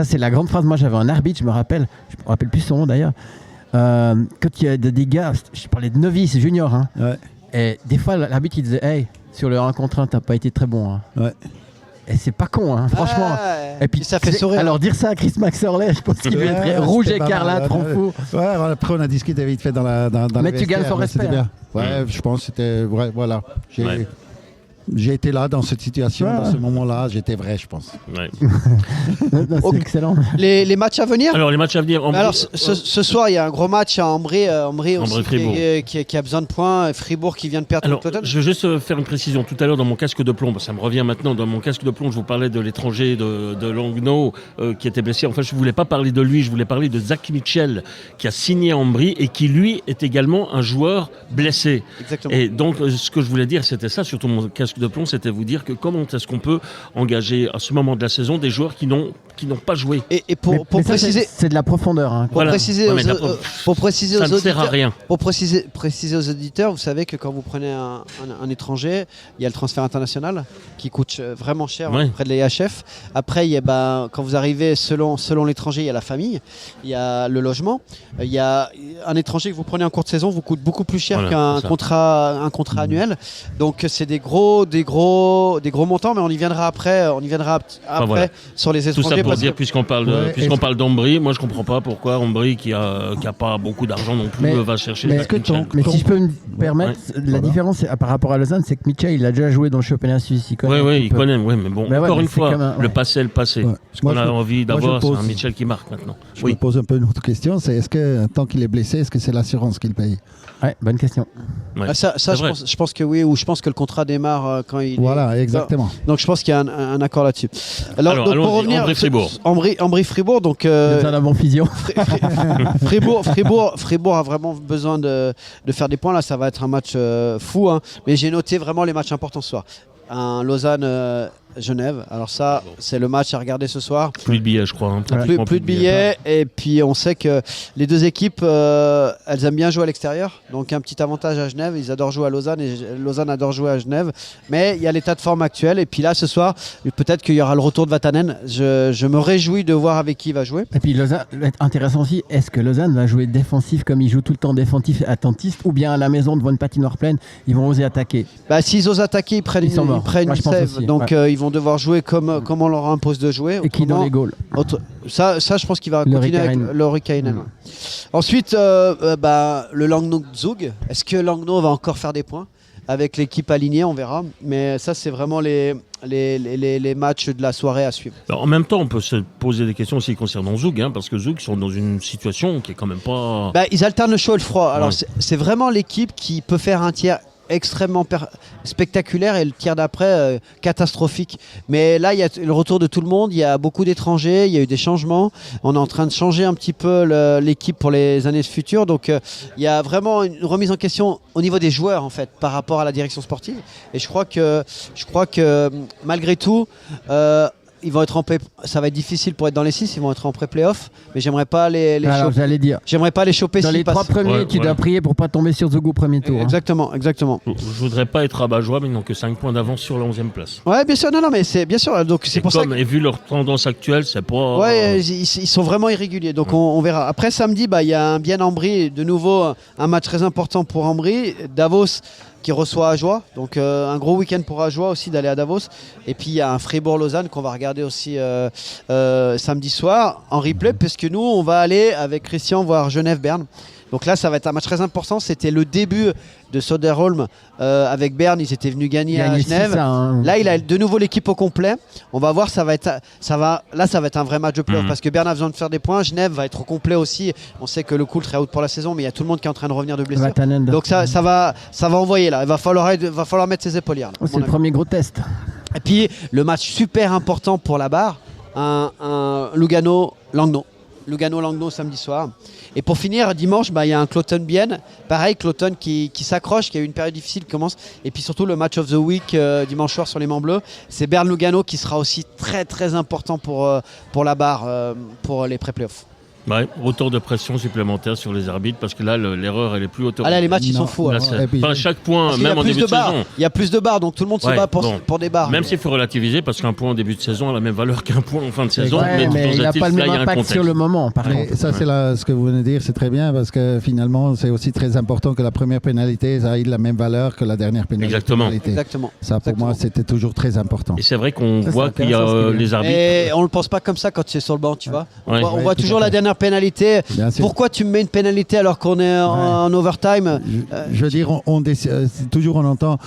c'est la grande phrase. Moi, j'avais un arbitre, je me rappelle plus son nom d'ailleurs. Quand il y a des gars, je parlais de novices, juniors. Hein, et des fois, l'arbitre, il disait hey, sur le 1 contre 1, t'as pas été très bon. Hein. Ouais. Et c'est pas con, hein, franchement.
Et puis ça fait sourire.
Alors dire ça à Chris Maxwell, je pense qu'il devait être rouge écarlate, trop fou.
Ouais, après on a discuté vite fait dans
mais tu gagnes son respect.
Ouais, je pense que c'était voilà. J'ai été là dans cette situation, dans ce moment-là, j'étais vrai, je pense.
Ouais.
C'est excellent.
Les matchs à venir.
Alors les matchs à venir.
Alors ce soir, il y a un gros match à Ambry aussi
Fribourg.
qui a besoin de points. Fribourg qui vient de perdre
Alors,
contre Cloton.
je veux juste faire une précision. Tout à l'heure, dans mon casque de plomb, ça me revient maintenant, dans mon casque de plomb, je vous parlais de l'étranger de Langnau qui était blessé. Enfin, je ne voulais pas parler de lui, je voulais parler de Zach Mitchell qui a signé à Ambry et qui, lui, est également un joueur blessé.
Exactement.
Et donc, ce que je voulais dire, c'était ça, surtout mon casque de plomb, c'était vous dire que comment est-ce qu'on peut engager à ce moment de la saison des joueurs qui n'ont pas joué.
Et pour
Mais ça,
préciser...
c'est de la profondeur. Hein.
Pour préciser
Ça
aux
ne sert à
auditeurs,
rien.
pour préciser aux auditeurs, vous savez que quand vous prenez un étranger, il y a le transfert international qui coûte vraiment cher près de l'EHF. Après, quand vous arrivez selon l'étranger, il y a la famille, il y a le logement. Il y a un étranger que vous prenez en courte saison vous coûte beaucoup plus cher qu'un contrat annuel. Donc c'est des gros montants, mais on y viendra après. Sur les étrangers.
Tout ça pour dire, puisqu'on parle d'Ambry, moi je comprends pas pourquoi Ambry qui a pas beaucoup d'argent non plus va chercher.
Mais si je peux me permettre, la différence par rapport à Lausanne, c'est que Mitchell il a déjà joué dans le championnat suisse. Il
connaît, mais bon, encore une fois, le passé est le passé.
Ouais.
Ce qu'on a envie d'avoir, c'est un Mitchell qui marque maintenant.
Je me pose un peu une autre question, c'est est-ce que tant qu'il est blessé, est-ce que c'est l'assurance qu'il paye?
Ouais, bonne question.
Ouais.
Je pense que oui, ou je pense que le contrat démarre quand il.
Voilà, exactement.
Donc je pense qu'il y a un accord là-dessus. Alors donc, pour revenir, Ambry-Fribourg, donc.
Un avant physio.
Fribourg a vraiment besoin de faire des points. Là, ça va être un match fou. Hein. Mais j'ai noté vraiment les matchs importants ce soir. Un Lausanne-Genève. Alors ça, c'est le match à regarder ce soir.
Plus de billets, je crois. Hein,
plus de billets. Et puis on sait que les deux équipes, elles aiment bien jouer à l'extérieur. Donc un petit avantage à Genève. Ils adorent jouer à Lausanne et Lausanne adore jouer à Genève. Mais il y a l'état de forme actuel. Et puis là, ce soir, peut-être qu'il y aura le retour de Vatanen. Je me réjouis de voir avec qui il va jouer.
Et puis Lausanne, intéressant aussi, est-ce que Lausanne va jouer défensif comme il joue tout le temps défensif attentiste, ou bien à la maison devant une patinoire pleine, ils vont oser attaquer?
S'ils osent attaquer, ils prennent une save. Aussi, donc ils vont devoir jouer comme on leur impose de jouer.
Et qui dans les goals.
Ça, je pense qu'il va continuer avec le Rikainen. Ensuite, le Langnau Zug. Est-ce que Langnau va encore faire des points avec l'équipe alignée? On verra. Mais ça, c'est vraiment les matchs de la soirée à suivre.
Alors, en même temps, on peut se poser des questions aussi concernant Zug, parce que Zug sont dans une situation qui est quand même pas...
Ils alternent le chaud et le froid. Alors, c'est vraiment l'équipe qui peut faire un tiers extrêmement spectaculaire et le tiers d'après catastrophique. Mais là, il y a le retour de tout le monde, il y a beaucoup d'étrangers, il y a eu des changements. On est en train de changer un petit peu l'équipe pour les années futures. Donc, il y a vraiment une remise en question au niveau des joueurs, en fait, par rapport à la direction sportive. Et je crois que malgré tout, ils vont être ça va être difficile pour être dans les 6, ils vont être en pré-playoff, mais j'aimerais pas les choper.
Dans les 3 premiers, tu dois prier pour pas tomber sur Zug au premier tour.
Exactement.
Je voudrais pas être rabat-joie, mais ils n'ont que 5 points d'avance sur la 11e place.
Ouais, bien sûr, mais c'est bien sûr. Donc c'est pour ça.
Et vu leur tendance actuelle, c'est pas.
Ouais, ils sont vraiment irréguliers. Donc on verra. Après samedi, il y a un bien Ambry, de nouveau un match très important pour Ambry. Davos qui reçoit Ajoie, donc un gros week-end pour Ajoie aussi d'aller à Davos. Et puis il y a un Fribourg-Lausanne qu'on va regarder aussi samedi soir en replay, puisque nous on va aller avec Christian voir Genève-Berne. Donc là ça va être un match très important. C'était le début de Söderholm avec Berne, ils étaient venus gagner à Genève. Là il a de nouveau l'équipe au complet. On va voir, ça va être un vrai match de play-off parce que Berne a besoin de faire des points. Genève va être au complet aussi. On sait que le coup très out pour la saison, mais il y a tout le monde qui est en train de revenir de blessure. Donc ça va envoyer là. Il va falloir mettre ses épaulières.
C'est le premier gros test.
Et puis le match super important pour la barre, un Lugano-Langnau. Lugano-Langnau samedi soir. Et pour finir, dimanche, il y a un Cloton-Bienne. Pareil, Cloton qui s'accroche, qui a eu une période difficile qui commence. Et puis surtout, le match of the week dimanche soir sur les Mans Bleus. C'est Berne-Lugano qui sera aussi très très important pour la barre, pour les pré-playoffs.
Ouais, retour de pression supplémentaire sur les arbitres parce que là l'erreur elle est plus autoritaire.
Ah là les matchs ils sont fous.
Enfin, chaque point, même en début de saison.
Il y a plus de barres donc tout le monde se bat pour des barres.
Même s'il faut relativiser parce qu'un point en début de saison a la même valeur qu'un point en fin de saison.
Mais il n'a pas le même impact sur le moment. Par contre.
Ça c'est ce que vous venez de dire, c'est très bien parce que finalement c'est aussi très important que la première pénalité ça ait la même valeur que la dernière pénalité.
Exactement.
Ça pour moi c'était toujours très important.
Et c'est vrai qu'on voit qu'il y a les arbitres.
Et on le pense pas comme ça quand c'est sur le banc, tu vois. On voit toujours la dernière pénalité.
Bien sûr.
Pourquoi tu me mets une pénalité alors qu'on est en overtime?
Je veux dire, toujours on entend,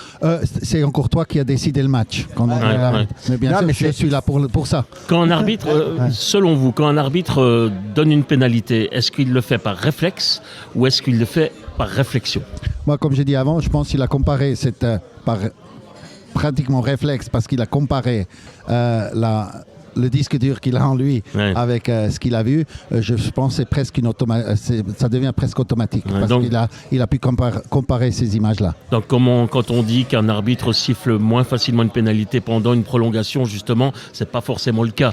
c'est encore toi qui as décidé le match. Quand on est là.
ouais.
Mais bien
Non,
sûr,
mais
je suis là pour ça.
Quand un arbitre, selon vous, quand un arbitre donne une pénalité, est-ce qu'il le fait par réflexe ou est-ce qu'il le fait par réflexion?
Moi, comme j'ai dit avant, je pense qu'il a comparé par pratiquement réflexe parce qu'il a comparé le disque dur qu'il a en lui avec ce qu'il a vu. Je pense que c'est presque ça devient presque automatique parce
donc,
qu'il a pu comparer ces images-là.
Donc quand on dit qu'un arbitre siffle moins facilement une pénalité pendant une prolongation, justement, c'est pas forcément le cas.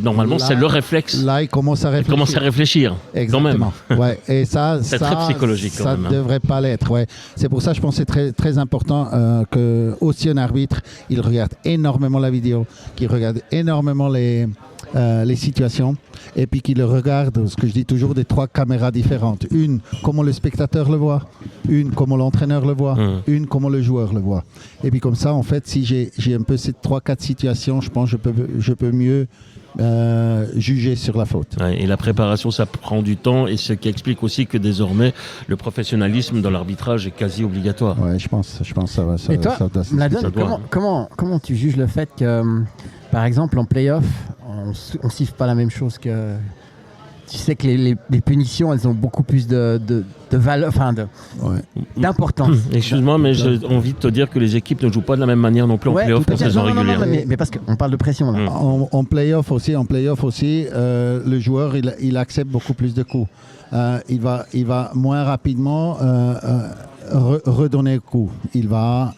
Normalement, c'est le réflexe.
Là, il commence à réfléchir.
Il commence à réfléchir.
Exactement.
Quand même.
Ouais. Et ça,
c'est très psychologique quand
ça
même.
Ça ne devrait pas l'être. Ouais. C'est pour ça que je pense que c'est très, très important que aussi un arbitre, il regarde énormément la vidéo, qu'il regarde énormément les situations et puis qu'il regarde, ce que je dis toujours, des 3 caméras différentes. Une, comment le spectateur le voit. Une, comment l'entraîneur le voit. Une, comment le joueur le voit. Et puis comme ça, en fait, si j'ai un peu ces 3-4 situations, je pense que je peux mieux juger sur la faute.
Ouais, et la préparation, ça prend du temps et ce qui explique aussi que désormais, le professionnalisme dans l'arbitrage est quasi obligatoire.
Ouais, je pense que ça va.
Et toi, Mladen, comment tu juges le fait que, par exemple, en play-off, on siffle pas la même chose que... Tu sais que les punitions, elles ont beaucoup plus de valeur, d'importance.
Excuse-moi, mais j'ai envie de te dire que les équipes ne jouent pas de la même manière non plus en play-off qu'en saison régulière.
Mais parce qu'on parle de pression là.
En play-off aussi, le joueur il accepte beaucoup plus de coups. Il va moins rapidement redonner le coup. Il va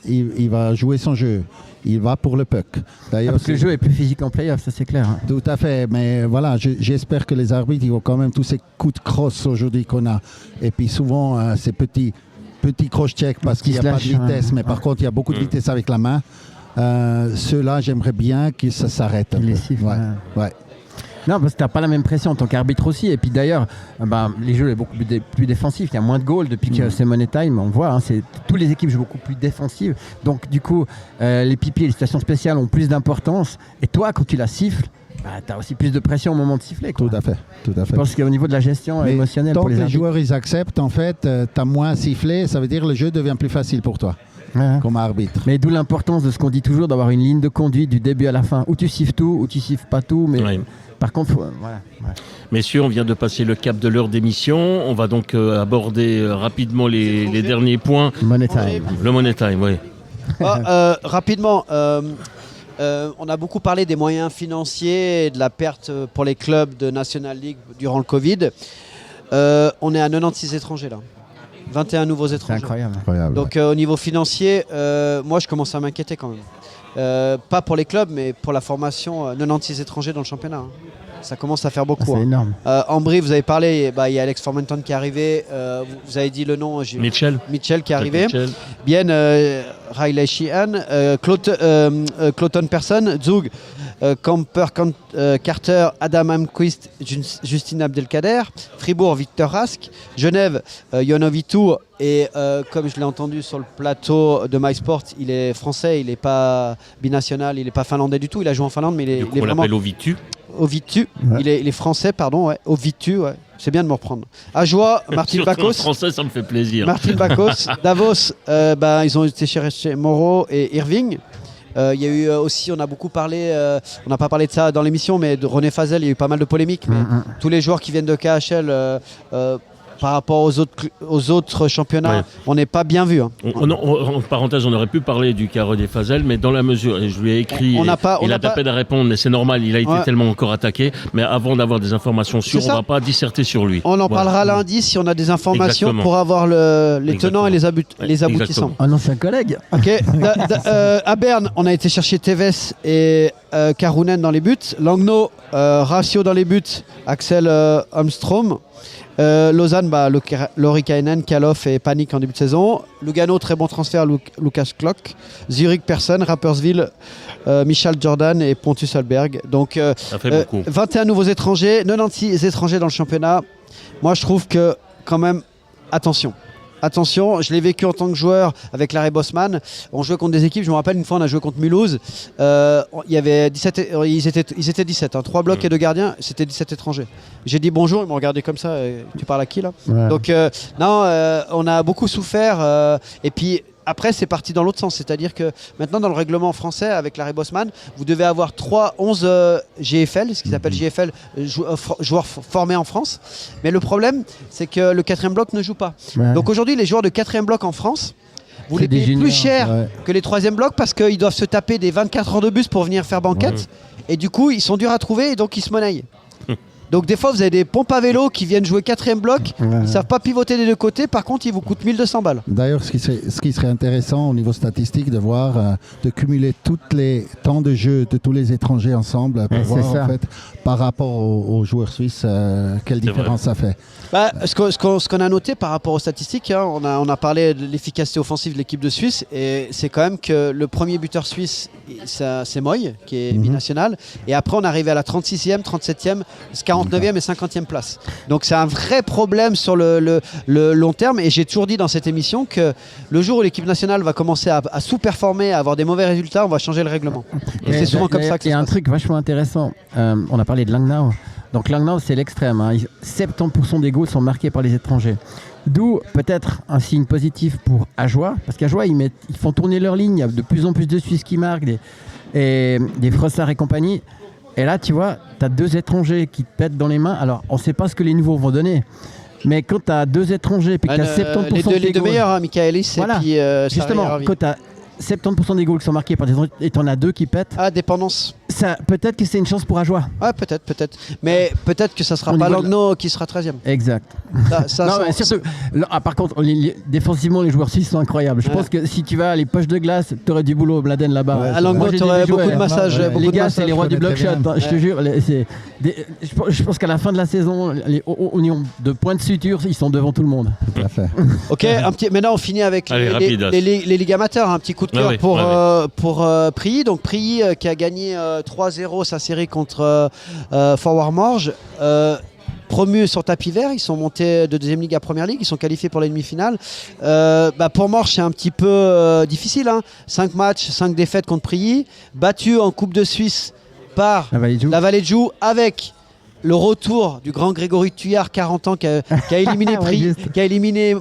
jouer son jeu. Il va pour le puck. D'ailleurs,
parce que le jeu est plus physique en play-off, ça c'est clair. Hein.
Tout à fait, mais voilà, j'espère que les arbitres ils ont quand même tous ces coups de crosse aujourd'hui qu'on a. Et puis souvent, ces petits cross-check parce qu'il n'y a pas de vitesse, mais par contre, il y a beaucoup de vitesse avec la main. Ceux-là, j'aimerais bien que ça s'arrête. Ouais.
Non, parce que tu n'as pas la même pression en tant qu'arbitre aussi. Et puis d'ailleurs, les jeux sont beaucoup plus défensifs. Il y a moins de goals depuis que c'est Money Time. On voit, toutes les équipes jouent beaucoup plus défensives. Donc du coup, les pipis et les situations spéciales ont plus d'importance. Et toi, quand tu la siffles, tu as aussi plus de pression au moment de siffler. Quoi.
Tout à fait.
Je pense qu'au niveau de la gestion émotionnelle pour les
arbitres,
arbitres...
joueurs ils acceptent, en fait, tu as moins sifflé, ça veut dire que le jeu devient plus facile pour toi. Comme arbitre.
Mais d'où l'importance de ce qu'on dit toujours, d'avoir une ligne de conduite du début à la fin. Où tu siffles tout, ou tu siffles pas tout. Mais par contre,
Messieurs, on vient de passer le cap de l'heure d'émission. On va donc aborder rapidement les derniers points.
Money Time.
Le Money Time, oui.
Rapidement, on a beaucoup parlé des moyens financiers et de la perte pour les clubs de National League durant le Covid. On est à 96 étrangers là. 21 nouveaux étrangers.
C'est incroyable.
Donc au niveau financier, moi je commence à m'inquiéter quand même. Pas pour les clubs, mais pour la formation, 96 étrangers dans le championnat. Hein. Ça commence à faire beaucoup.
C'est énorme.
Ambry, vous avez parlé, il y a Alex Formenton qui est arrivé. Vous avez dit le nom.
Mitchell
qui est arrivé. Bien, Riley Sheehan, Cloton Persson, Zug, Camper Carter, Adam Amquist, Justine Abdelkader, Fribourg, Victor Rask, Genève, Yonovitou. Et comme je l'ai entendu sur le plateau de MySport, il est français, il n'est pas binational, il n'est pas finlandais du tout. Il a joué en Finlande, mais il est
on
vraiment...
l'appelle Ovitu.
Ovitu, il est français, pardon, Ovitu, c'est bien de me reprendre. Ajoie, Martin Bakos.
Français, ça me fait plaisir.
Martin Bakos, Davos, ils ont été chez Moreau et Irving. Il y a eu aussi, on a beaucoup parlé, on n'a pas parlé de ça dans l'émission, mais de René Fazel, il y a eu pas mal de polémiques. Mais tous les joueurs qui viennent de KHL, par rapport aux autres championnats, on n'est pas bien vu. Hein.
En parenthèse, on aurait pu parler du cas René Fazel, mais dans la mesure, et je lui ai écrit, il a tapé à répondre, mais c'est normal, il a été tellement encore attaqué. Mais avant d'avoir des informations sûres, on ne va pas disserter sur lui.
On en parlera lundi si on a des informations pour avoir les tenants et les aboutissants.
Un ancien collègue.
Ok. À Berne, on a été chercher Tevez et Karunen dans les buts. Langnau, Ratio dans les buts, Axel Holmstrom. Lausanne, Lorikainen, Kaloff et Panic en début de saison. Lugano, très bon transfert, Lucas Klock. Zurich, personne. Rapperswil, Michel Jordan et Pontus Holberg. Donc,
ça fait beaucoup.
21 nouveaux étrangers, 96 étrangers dans le championnat. Moi, je trouve que, quand même, attention. attention, je l'ai vécu en tant que joueur avec Larry Bosman. On jouait contre des équipes, je me rappelle une fois on a joué contre Mulhouse, il y avait 17, ils étaient 17, 3 blocs et 2 gardiens, c'était 17 étrangers. J'ai dit bonjour, ils m'ont regardé comme ça, tu parles à qui là? Donc on a beaucoup souffert et puis après, c'est parti dans l'autre sens. C'est-à-dire que maintenant, dans le règlement français, avec Larry Bosman, vous devez avoir 11 GFL, ce qu'ils appellent GFL, joueurs formés en France. Mais le problème, c'est que le 4e bloc ne joue pas. Ouais. Donc aujourd'hui, les joueurs de 4e bloc en France, vous les payez plus cher que les 3e blocs parce qu'ils doivent se taper des 24 heures de bus pour venir faire banquette. Et du coup, ils sont durs à trouver et donc ils se monnaient. Donc des fois vous avez des pompes à vélo qui viennent jouer 4e bloc, ils ne savent pas pivoter des deux côtés, par contre ils vous coûtent 1200 balles.
D'ailleurs ce qui serait intéressant au niveau statistique de voir, de cumuler tous les temps de jeu de tous les étrangers ensemble pour voir en fait, par rapport aux joueurs suisses quelle différence ça fait.
Ce qu'on a noté par rapport aux statistiques, hein, on a parlé de l'efficacité offensive de l'équipe de Suisse et c'est quand même que le premier buteur suisse c'est Moy qui est binational et après on est arrivé à la 36e, 37e, 49e et 50e place. Donc c'est un vrai problème sur le long terme et j'ai toujours dit dans cette émission que le jour où l'équipe nationale va commencer à sous-performer, à avoir des mauvais résultats, on va changer le règlement. Et c'est souvent comme ça que ça se passe.
Il y a un truc vachement intéressant, on a parlé de Langnau. Donc Langnau c'est l'extrême, hein. 70% des goals sont marqués par les étrangers. D'où peut-être un signe positif pour Ajoie, parce qu'Ajoie ils font tourner leur ligne, il y a de plus en plus de Suisses qui marquent, des Frossard et compagnie. Et là, tu vois, tu as 2 étrangers qui te pètent dans les mains. Alors, on ne sait pas ce que les nouveaux vont donner. Mais quand tu as 2 étrangers et que tu as 70%
les deux meilleurs, hein, Michaelis
voilà.
Et puis
justement, quand tu as 70% des goals qui sont marqués par des étrangers et tu en as 2 qui pètent.
Ah, dépendance.
Peut-être que c'est une chance pour Ajoie.
Ah, peut-être. Mais peut-être que ça ne sera pas Langnau qui sera 13e.
Exact. Mais surtout, par contre, défensivement, les joueurs suisses sont incroyables. Je pense que si tu vas à les poches de glace, tu aurais du boulot, Bladen là-bas.
À Langnau, tu aurais beaucoup de massages.
Les gars, c'est les rois du block shot. Je te jure. Je pense qu'à la fin de la saison, au niveau de points de suture, ils sont devant tout le monde.
Tout à fait.
Ok, maintenant on finit avec les ligues amateurs. Un petit coup de cœur pour Prilly. Donc Prilly qui a gagné 3-0 sa série contre Forward Morges. Promus sur tapis vert, ils sont montés de 2e ligue à première ligue, ils sont qualifiés pour la demi-finale. Pour Morges c'est un petit peu difficile, hein. 5 matchs, 5 défaites contre Prilly, battu en Coupe de Suisse par la Vallée de Joux avec le retour du grand Grégory Tuyard, 40 ans, qui a éliminé qui a éliminé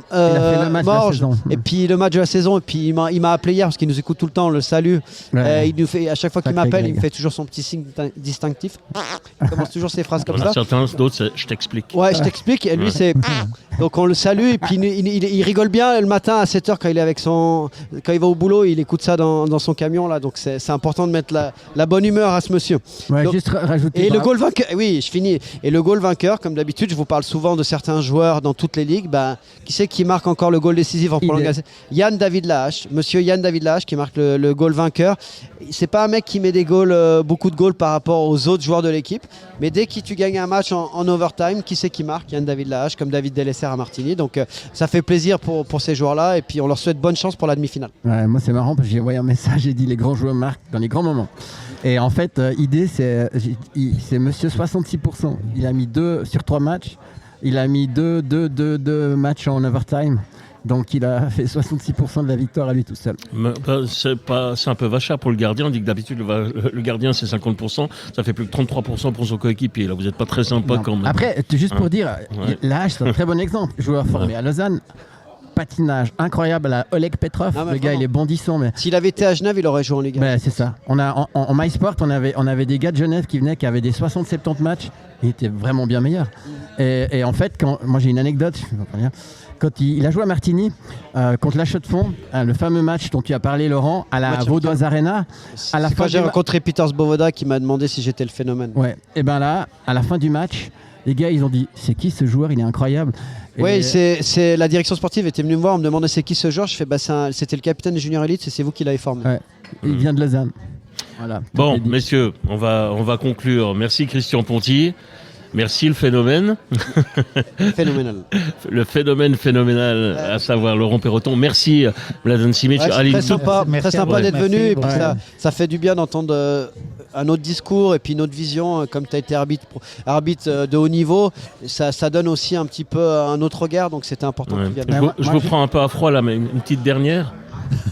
Morges, et puis le match de la saison. Et puis il m'a appelé hier parce qu'il nous écoute tout le temps, on le salue. Il nous fait, à chaque fois qu'il m'appelle, il me fait toujours son petit signe distinctif. Il commence toujours ses phrases comme ça.
Certains d'autres, je t'explique.
Ouais, je t'explique. Et lui, c'est. Donc on le salue et puis il rigole bien le matin à 7h quand il est avec quand il va au boulot, il écoute ça dans son camion là. Donc c'est important de mettre la bonne humeur à ce monsieur.
Ouais,
donc,
juste rajouter.
Et le goal vainqueur, oui, je finis. Et le goal vainqueur, comme d'habitude, je vous parle souvent de certains joueurs dans toutes les ligues. Qui c'est qui marque encore le goal décisif en prolongation? Yann David Lahache, monsieur Yann David Lahache qui marque le goal vainqueur. C'est pas un mec qui met des goals, beaucoup de goals par rapport aux autres joueurs de l'équipe, mais dès que tu gagnes un match en overtime, qui c'est qui marque? Yann David Lahache, comme David Delesser à Martigny. Donc ça fait plaisir pour ces joueurs-là et puis on leur souhaite bonne chance pour la demi-finale.
Ouais, moi c'est marrant parce que j'ai envoyé un message, j'ai dit les grands joueurs marquent dans les grands moments. Et en fait, idée, c'est monsieur 66%. Il a mis 2 sur 3 matchs. Il a mis 2 matchs en overtime. Donc il a fait 66% de la victoire à lui tout seul.
C'est un peu vachard pour le gardien. On dit que d'habitude le gardien c'est 50%, ça fait plus que 33% pour son coéquipier. Là vous n'êtes pas très sympa quand même.
Après, juste pour dire, Lahache c'est un très bon exemple. Joueur formé à Lausanne. Patinage incroyable à Oleg Petrov, le gars il est bondissant. Mais...
S'il avait été à Genève, il aurait joué en Ligue 1.
C'est ça. En MySport, on avait des gars de Genève qui venaient, qui avaient des 60-70 matchs, il était vraiment bien meilleur. Et en fait, moi j'ai une anecdote, quand il a joué à Martigny contre la Chaux-de-Fonds, le fameux match dont tu as parlé Laurent, à la Vaudoise Arena. À la fin
j'ai rencontré Peter Svoboda qui m'a demandé si j'étais le phénomène.
Ouais. Et ben là, à la fin du match, les gars ils ont dit c'est qui ce joueur, il est incroyable.
Oui, c'est la direction sportive était venue me voir, on me demandait c'est qui ce joueur. Je fais c'était le capitaine des Junior Elite, c'est vous qui l'avez formé.
Ouais. Il vient de Lausanne. Voilà.
Bon, messieurs, on va conclure. Merci Christian Ponty. Merci le phénomène.
Phénoménal.
Le phénomène phénoménal, à savoir Laurent Perroton. Merci Mladen Simic.
Ouais, c'est
Allez,
très sympa,
Merci
très
à
sympa
vous.
d'être
Merci
venu et puis
beaucoup.
ça fait du bien d'entendre un autre discours et puis une autre vision. Comme tu as été arbitre de haut niveau, ça donne aussi un petit peu un autre regard, donc c'était important que
ouais.
tu viennes.
Je vous prends un peu à froid là, mais une petite dernière.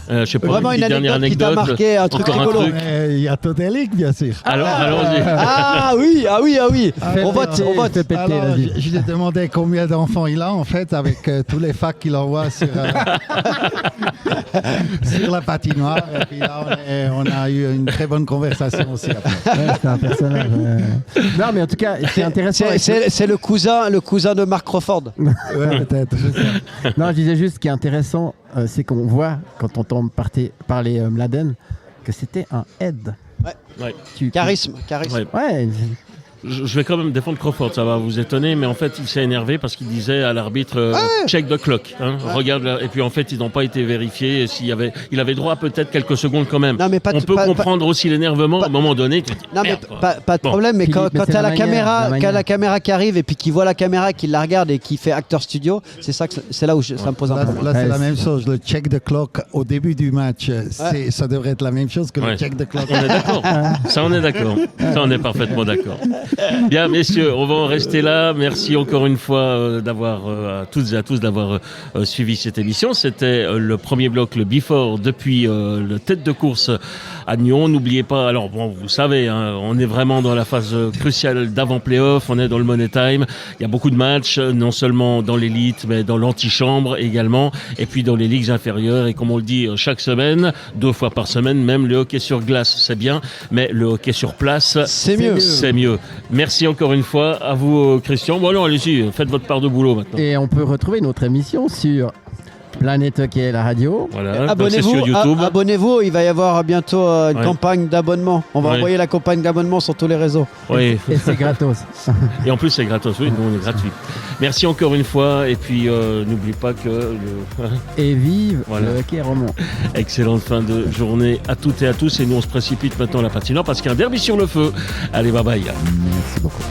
Je sais pas,
Vraiment une
petite dernière
anecdote qui t'a marqué, un truc
encore
rigolo.
Il y a Todelic, bien sûr.
Alors, allons-y.
Ah oui. On vote.
Fais péter,
Alors,
vas-y.
je lui ai demandé combien d'enfants il a en fait avec tous les facs qu'il envoie sur, sur la patinoire. Et puis là, on a eu une très bonne conversation aussi après.
Ouais, c'est un personnage. Non, mais en tout cas, c'est intéressant.
C'est le cousin de Mark Crawford.
Ouais, peut-être. je sais.
Non, je disais juste ce qui est intéressant, c'est qu'on voit, quand on entend parler Mladen, que c'était un head.
Ouais.
Charisme.
Ouais.
Ouais,
Je vais quand même défendre Crawford, ça va vous étonner, mais en fait, il s'est énervé parce qu'il disait à l'arbitre check the clock. Regarde, et puis en fait, ils n'ont pas été vérifiés. Et il avait droit à peut-être quelques secondes quand même.
Non, mais
On peut comprendre aussi l'énervement à un moment donné.
Non, mais
Merde, quoi.
pas de
Bon.
problème, mais quand
Philippe, mais
tu
c'est
as
la
la
manière,
caméra, la caméra qui arrive et puis qu'il voit la caméra, qu'il la regarde et qu'il fait acteur studio, c'est là où ça me pose un
Là,
problème.
là, c'est
Ouais,
la
c'est-
même chose. Le check the clock au début du match, ça devrait être la même chose que
Ouais.
le check the clock.
On est d'accord. Ça, on est d'accord. Ça, on est parfaitement d'accord. Bien, messieurs, on va en rester là. Merci encore une fois à toutes et à tous d'avoir suivi cette émission. C'était le premier bloc, le Before, depuis le tête de course à Nyon. N'oubliez pas, alors bon, vous savez, hein, on est vraiment dans la phase cruciale d'avant-playoff. On est dans le Money Time. Il y a beaucoup de matchs, non seulement dans l'élite, mais dans l'antichambre également, et puis dans les ligues inférieures. Et comme on le dit chaque semaine, 2 fois par semaine, même le hockey sur glace, c'est bien, mais le hockey sur place,
C'est mieux.
c'est mieux. Merci encore une fois. À vous, Christian. Bon, alors, allez-y, faites votre part de boulot maintenant.
et on peut retrouver notre émission sur Planète Hockey, la radio.
Voilà,
Abonnez-vous,
donc c'est sur YouTube.
abonnez-vous, il va y avoir bientôt une
Ouais.
campagne d'abonnement. On va
Ouais.
envoyer la campagne d'abonnement sur tous les réseaux.
Oui,
Et c'est gratos.
et en plus, c'est gratos. Oui, nous, on est gratuit. Merci encore une fois. Et puis, n'oublie pas que
Et vive
Voilà.
le hockey roman.
excellente fin de journée à toutes et à tous. Et nous, on se précipite maintenant à la patinoire parce qu'il y a un derby sur le feu. Allez, bye bye.
Merci beaucoup.